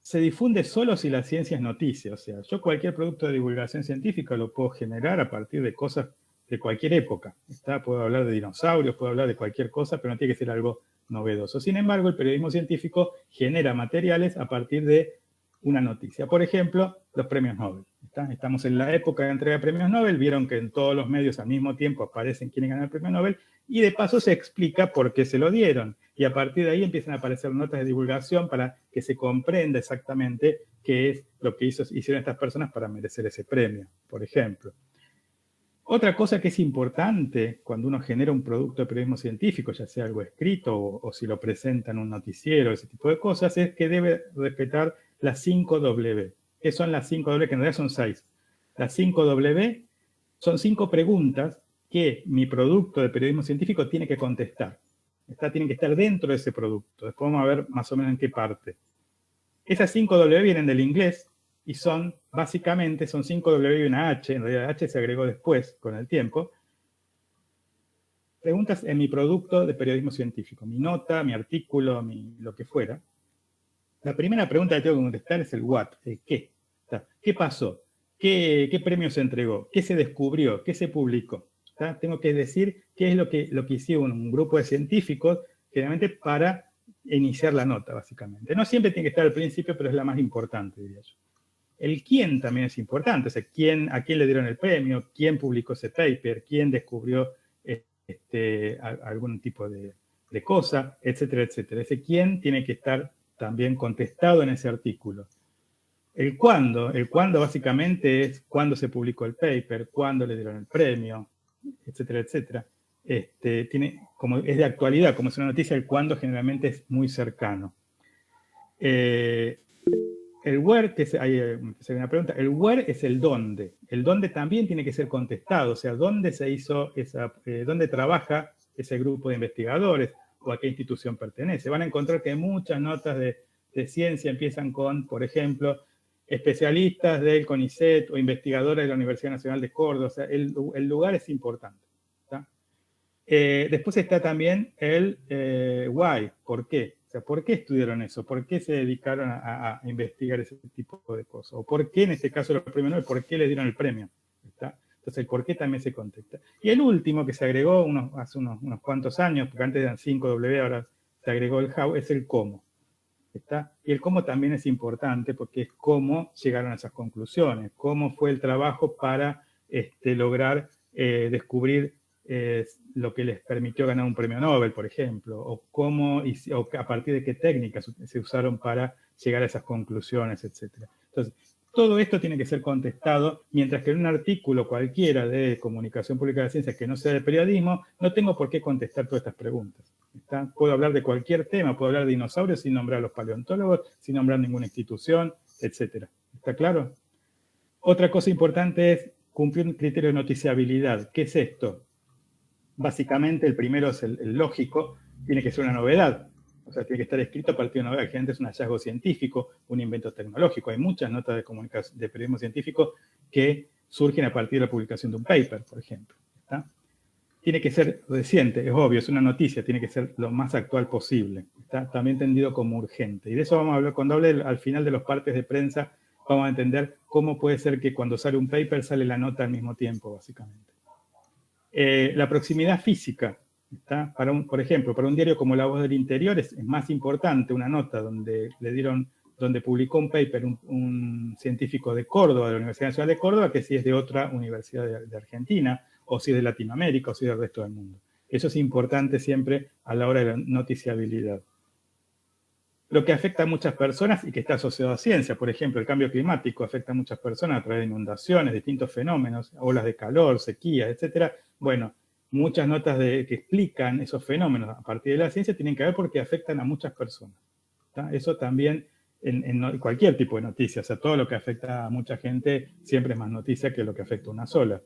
se difunde solo si la ciencia es noticia. O sea, yo cualquier producto de divulgación científica lo puedo generar a partir de cosas de cualquier época. Puedo hablar de dinosaurios, puedo hablar de cualquier cosa, pero no tiene que ser algo novedoso. Sin embargo, el periodismo científico genera materiales a partir de una noticia. Por ejemplo, los premios Nobel. Estamos en la época de entrega de premios Nobel, vieron que en todos los medios al mismo tiempo aparecen quienes ganan el premio Nobel, y de paso se explica por qué se lo dieron. Y a partir de ahí empiezan a aparecer notas de divulgación para que se comprenda exactamente qué es lo que hicieron estas personas para merecer ese premio, por ejemplo. Otra cosa que es importante cuando uno genera un producto de periodismo científico, ya sea algo escrito o si lo presenta en un noticiero, ese tipo de cosas, es que debe respetar las 5 W. ¿Qué son las 5 W? Que en realidad son 6. Las 5 W son 5 preguntas que mi producto de periodismo científico tiene que contestar. Tienen que estar dentro de ese producto. Después vamos a ver más o menos en qué parte. Esas 5 W vienen del inglés y básicamente son 5 W y una H. En realidad H se agregó después, con el tiempo. Preguntas en mi producto de periodismo científico. Mi nota, mi artículo, lo que fuera. La primera pregunta que tengo que contestar es el what, el qué. ¿Qué pasó? ¿Qué premio se entregó? ¿Qué se descubrió? ¿Qué se publicó? Tengo que decir qué es lo que hicieron un grupo de científicos, generalmente para iniciar la nota, básicamente. No siempre tiene que estar al principio, pero es la más importante, diría yo. El quién también es importante, o sea, a quién le dieron el premio, quién publicó ese paper, quién descubrió algún tipo de cosa, etcétera, etcétera. Ese quién tiene que estar también contestado en ese artículo. El cuándo básicamente es cuándo se publicó el paper, cuándo le dieron el premio, etcétera, etcétera. Como es de actualidad, como es una noticia, el cuándo generalmente es muy cercano. El where, que hay una pregunta, el where es el dónde. El dónde también tiene que ser contestado, o sea, dónde se hizo dónde trabaja ese grupo de investigadores o a qué institución pertenece. Van a encontrar que muchas notas de ciencia empiezan con, por ejemplo, especialistas del CONICET o investigadores de la Universidad Nacional de Córdoba. O sea, el lugar es importante. Después está también el why, ¿por qué? O sea, ¿por qué estudiaron eso? ¿Por qué se dedicaron a investigar ese tipo de cosas? ¿O por qué, en este caso, los premios Nobel, por qué le dieron el premio? ¿Está? Entonces, el por qué también se contesta. Y el último que se agregó hace unos cuantos años, porque antes eran 5W, ahora se agregó el how, es el cómo. ¿Está? Y el cómo también es importante porque es cómo llegaron a esas conclusiones, cómo fue el trabajo para lograr descubrir lo que les permitió ganar un premio Nobel, por ejemplo, o a partir de qué técnicas se usaron para llegar a esas conclusiones, etc. Entonces, todo esto tiene que ser contestado, mientras que en un artículo cualquiera de comunicación pública de la ciencia que no sea de periodismo, no tengo por qué contestar todas estas preguntas. Puedo hablar de cualquier tema, puedo hablar de dinosaurios sin nombrar a los paleontólogos, sin nombrar ninguna institución, etc. ¿Está claro? Otra cosa importante es cumplir un criterio de noticiabilidad. ¿Qué es esto? Básicamente, el primero es el lógico, tiene que ser una novedad. O sea, tiene que estar escrito a partir de una novedad. Generalmente es un hallazgo científico, un invento tecnológico. Hay muchas notas de comunicación, de periodismo científico que surgen a partir de la publicación de un paper, por ejemplo. ¿Está? Tiene que ser reciente, es obvio, es una noticia, tiene que ser lo más actual posible. ¿Está? También entendido como urgente. Y de eso vamos a hablar, cuando hable al final de los partes de prensa, vamos a entender cómo puede ser que cuando sale un paper sale la nota al mismo tiempo, básicamente. La proximidad física. ¿Está? Por ejemplo, para un diario como La Voz del Interior es más importante una nota donde publicó un paper un científico de Córdoba, de la Universidad Nacional de Córdoba, que si es de otra universidad de Argentina, o si es de Latinoamérica, o si es del resto del mundo. Eso es importante siempre a la hora de la noticiabilidad. Lo que afecta a muchas personas y que está asociado a ciencia, por ejemplo, el cambio climático afecta a muchas personas a través de inundaciones, distintos fenómenos, olas de calor, sequías, etc. Bueno, muchas notas que explican esos fenómenos a partir de la ciencia tienen que ver porque afectan a muchas personas. ¿Está? Eso también en cualquier tipo de noticia, o sea, todo lo que afecta a mucha gente siempre es más noticia que lo que afecta a una sola.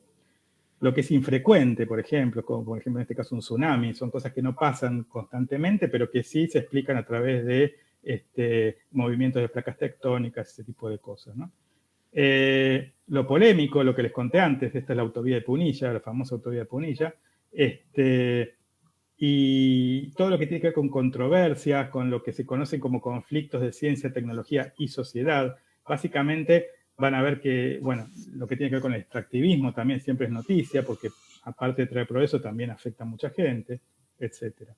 Lo que es infrecuente, por ejemplo, como por ejemplo en este caso un tsunami, son cosas que no pasan constantemente, pero que sí se explican a través de movimientos de placas tectónicas, ese tipo de cosas, ¿no? Lo polémico, lo que les conté antes, esta es la autovía de Punilla, la famosa autovía de Punilla, y todo lo que tiene que ver con controversias, con lo que se conocen como conflictos de ciencia, tecnología y sociedad, básicamente van a ver que, bueno, lo que tiene que ver con el extractivismo también siempre es noticia, porque aparte de traer progreso también afecta a mucha gente, etc.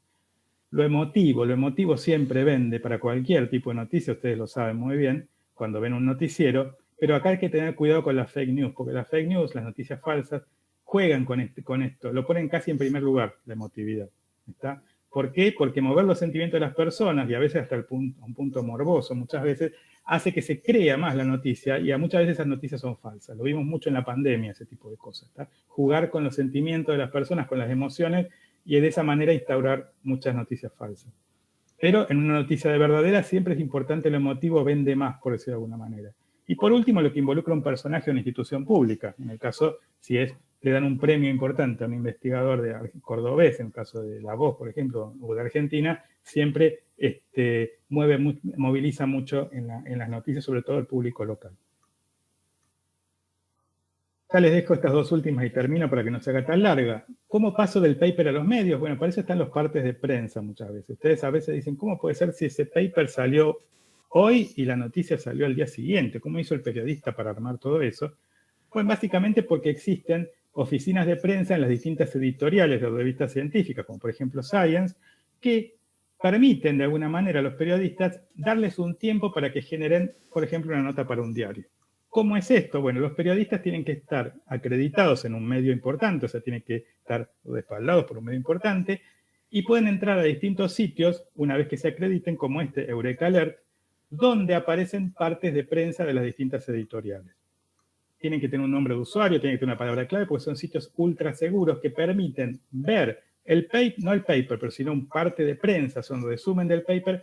Lo emotivo siempre vende para cualquier tipo de noticia, ustedes lo saben muy bien, cuando ven un noticiero, pero acá hay que tener cuidado con las fake news, porque las fake news, las noticias falsas, juegan con esto, lo ponen casi en primer lugar, la emotividad. ¿Está? ¿Por qué? Porque mover los sentimientos de las personas, y a veces hasta un punto morboso, muchas veces, hace que se crea más la noticia, y muchas veces esas noticias son falsas. Lo vimos mucho en la pandemia, ese tipo de cosas. ¿Está? Jugar con los sentimientos de las personas, con las emociones, y de esa manera instaurar muchas noticias falsas. Pero en una noticia de verdadera siempre es importante, lo emotivo vende más, por decirlo de alguna manera. Y por último, lo que involucra a un personaje o una institución pública. En el caso, si le dan un premio importante a un investigador cordobés, en el caso de La Voz, por ejemplo, o de Argentina, siempre moviliza mucho en las noticias, sobre todo el público local. Ya les dejo estas dos últimas y termino para que no se haga tan larga. ¿Cómo paso del paper a los medios? Bueno, para eso están los partes de prensa muchas veces. Ustedes a veces dicen, ¿cómo puede ser si ese paper salió hoy y la noticia salió al día siguiente? ¿Cómo hizo el periodista para armar todo eso? Pues básicamente porque existen oficinas de prensa en las distintas editoriales de revistas científicas, como por ejemplo Science, que permiten de alguna manera a los periodistas darles un tiempo para que generen, por ejemplo, una nota para un diario. ¿Cómo es esto? Bueno, los periodistas tienen que estar acreditados en un medio importante, o sea, tienen que estar respaldados por un medio importante, y pueden entrar a distintos sitios, una vez que se acrediten, como Eureka Alert, donde aparecen partes de prensa de las distintas editoriales. Tienen que tener un nombre de usuario, tienen que tener una palabra clave, porque son sitios ultra seguros que permiten ver el paper, no el paper, pero sino un parte de prensa, son un resumen del paper,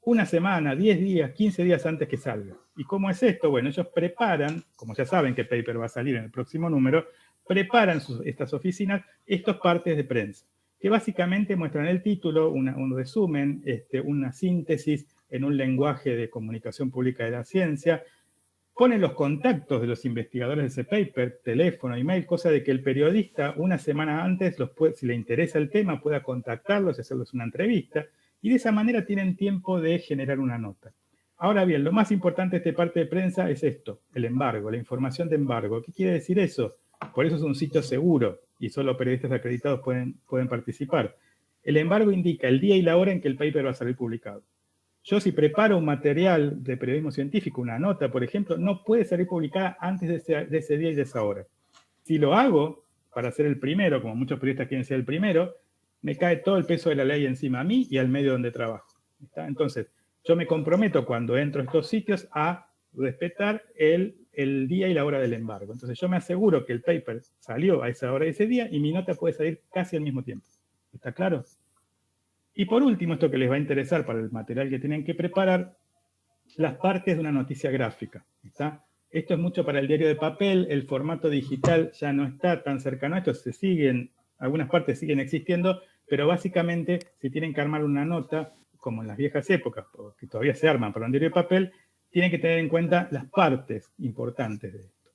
una semana, 10 días, 15 días antes que salga. ¿Y cómo es esto? Bueno, ellos preparan, como ya saben que el paper va a salir en el próximo número, preparan estas oficinas estos partes de prensa, que básicamente muestran el título, un resumen, una síntesis en un lenguaje de comunicación pública de la ciencia, ponen los contactos de los investigadores de ese paper, teléfono, email, cosa de que el periodista una semana antes, si le interesa el tema, pueda contactarlos y hacerles una entrevista, y de esa manera tienen tiempo de generar una nota. Ahora bien, lo más importante de esta parte de prensa es esto, el embargo, la información de embargo. ¿Qué quiere decir eso? Por eso es un sitio seguro y solo periodistas acreditados pueden participar. El embargo indica el día y la hora en que el paper va a salir publicado. Yo si preparo un material de periodismo científico, una nota, por ejemplo, no puede salir publicada antes de ese día y de esa hora. Si lo hago para ser el primero, como muchos periodistas quieren ser el primero, me cae todo el peso de la ley encima a mí y al medio donde trabajo. ¿Está? Entonces, yo me comprometo cuando entro a estos sitios a respetar el día y la hora del embargo. Entonces, yo me aseguro que el paper salió a esa hora y ese día y mi nota puede salir casi al mismo tiempo. ¿Está claro? Y por último, esto que les va a interesar para el material que tienen que preparar, las partes de una noticia gráfica. ¿Está? Esto es mucho para el diario de papel, el formato digital ya no está tan cercano a esto, algunas partes siguen existiendo, pero básicamente si tienen que armar una nota, como en las viejas épocas, que todavía se arman para un diario de papel, tienen que tener en cuenta las partes importantes de esto.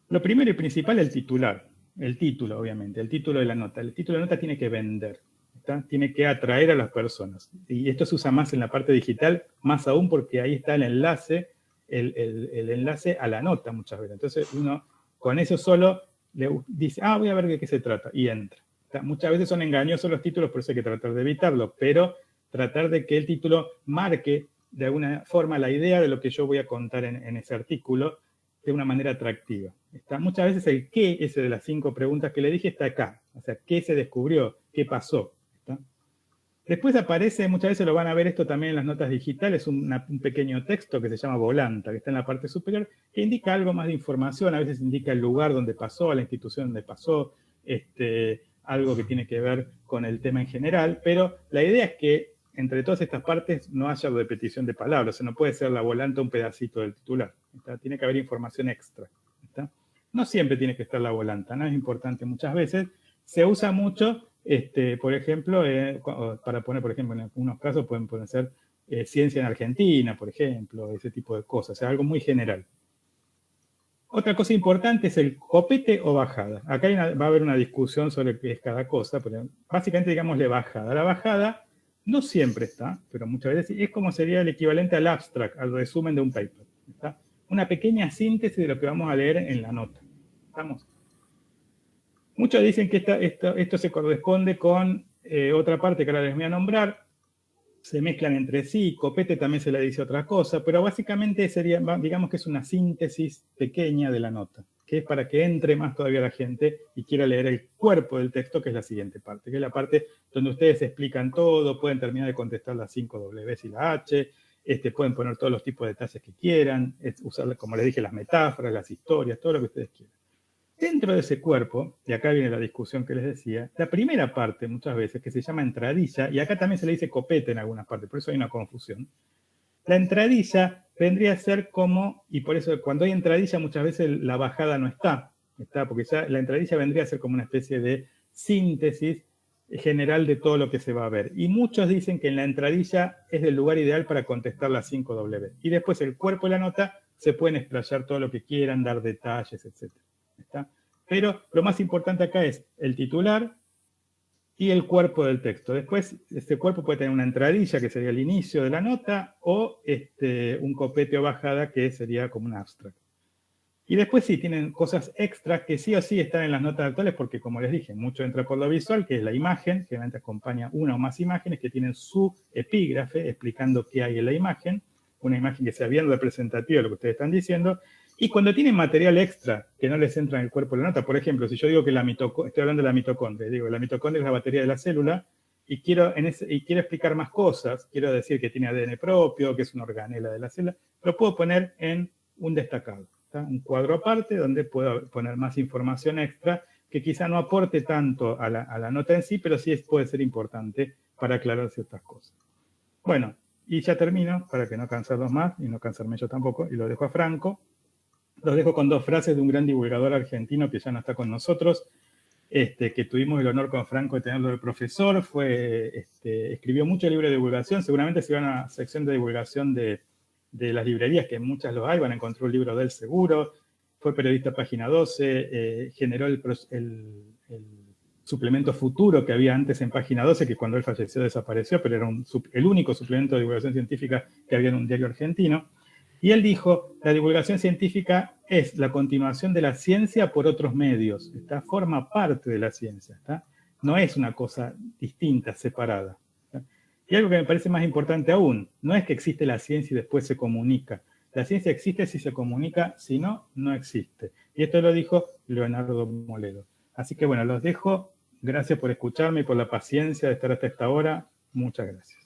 Lo primero y principal es el titular, el título, obviamente, el título de la nota. El título de la nota tiene que vender, ¿está? Tiene que atraer a las personas. Y esto se usa más en la parte digital, más aún porque ahí está el enlace, el enlace a la nota muchas veces. Entonces uno con eso solo le dice, voy a ver de qué se trata, y entra. Muchas veces son engañosos los títulos, por eso hay que tratar de evitarlo, pero tratar de que el título marque de alguna forma la idea de lo que yo voy a contar en ese artículo de una manera atractiva. Muchas veces el qué, ese de las 5 preguntas que le dije, está acá. O sea, qué se descubrió, qué pasó. ¿Está? Después aparece, muchas veces lo van a ver esto también en las notas digitales, un pequeño texto que se llama volanta, que está en la parte superior, que indica algo más de información, a veces indica el lugar donde pasó, la institución donde pasó, algo que tiene que ver con el tema en general, pero la idea es que entre todas estas partes no haya repetición de palabras, o sea, no puede ser la volanta un pedacito del titular, ¿está? Tiene que haber información extra, ¿está? No siempre tiene que estar la volanta, no es importante muchas veces, se usa mucho, por ejemplo, para poner, por ejemplo, en algunos casos pueden ser ciencia en Argentina, por ejemplo, ese tipo de cosas, o sea, algo muy general. Otra cosa importante es el copete o bajada. Acá va a haber una discusión sobre qué es cada cosa, pero básicamente digámosle bajada. La bajada no siempre está, pero muchas veces es como sería el equivalente al abstract, al resumen de un paper. ¿Está? Una pequeña síntesis de lo que vamos a leer en la nota. ¿Estamos? Muchos dicen que esto se corresponde con otra parte que ahora les voy a nombrar. Se mezclan entre sí, copete también se le dice otra cosa, pero básicamente sería, digamos que es una síntesis pequeña de la nota, que es para que entre más todavía la gente y quiera leer el cuerpo del texto, que es la siguiente parte, que es la parte donde ustedes explican todo, pueden terminar de contestar las 5 Ws y la H, pueden poner todos los tipos de detalles que quieran, usar, como les dije, las metáforas, las historias, todo lo que ustedes quieran. Dentro de ese cuerpo, y acá viene la discusión que les decía, la primera parte muchas veces, que se llama entradilla, y acá también se le dice copete en algunas partes, por eso hay una confusión. La entradilla vendría a ser como, y por eso cuando hay entradilla muchas veces la bajada no está, porque ya la entradilla vendría a ser como una especie de síntesis general de todo lo que se va a ver. Y muchos dicen que en la entradilla es el lugar ideal para contestar las 5 W. Y después el cuerpo de la nota se pueden explayar todo lo que quieran, dar detalles, etc. ¿Está? Pero lo más importante acá es el titular y el cuerpo del texto. Después, este cuerpo puede tener una entradilla, que sería el inicio de la nota, o un copete o bajada, que sería como un abstract. Y después sí, tienen cosas extras que sí o sí están en las notas actuales, porque como les dije, mucho entra por lo visual, que es la imagen, generalmente acompaña una o más imágenes que tienen su epígrafe explicando qué hay en la imagen, una imagen que sea bien representativa de lo que ustedes están diciendo. Y cuando tienen material extra que no les entra en el cuerpo de la nota, por ejemplo, si yo digo que estoy hablando de la mitocondria, digo, la mitocondria es la batería de la célula, y quiero explicar más cosas, quiero decir que tiene ADN propio, que es una organela de la célula, lo puedo poner en un destacado, ¿está? Un cuadro aparte donde puedo poner más información extra, que quizá no aporte tanto a la nota en sí, pero sí puede ser importante para aclarar ciertas cosas. Bueno, y ya termino, para que no cansarlos más, y no cansarme yo tampoco, y lo dejo a Franco. Los dejo con 2 frases de un gran divulgador argentino que ya no está con nosotros, que tuvimos el honor con Franco de tenerlo de profesor. Escribió mucho libro de divulgación. Seguramente si van a la sección de divulgación de las librerías, que muchas lo hay, van a encontrar un libro de él seguro. Fue periodista Página 12, generó el suplemento Futuro que había antes en Página 12, que cuando él falleció desapareció, pero era el único suplemento de divulgación científica que había en un diario argentino. Y él dijo, la divulgación científica es la continuación de la ciencia por otros medios, forma parte de la ciencia, ¿está? No es una cosa distinta, separada, ¿está? Y algo que me parece más importante aún, no es que existe la ciencia y después se comunica. La ciencia existe si se comunica, si no, no existe. Y esto lo dijo Leonardo Moledo. Así que bueno, los dejo. Gracias por escucharme y por la paciencia de estar hasta esta hora. Muchas gracias.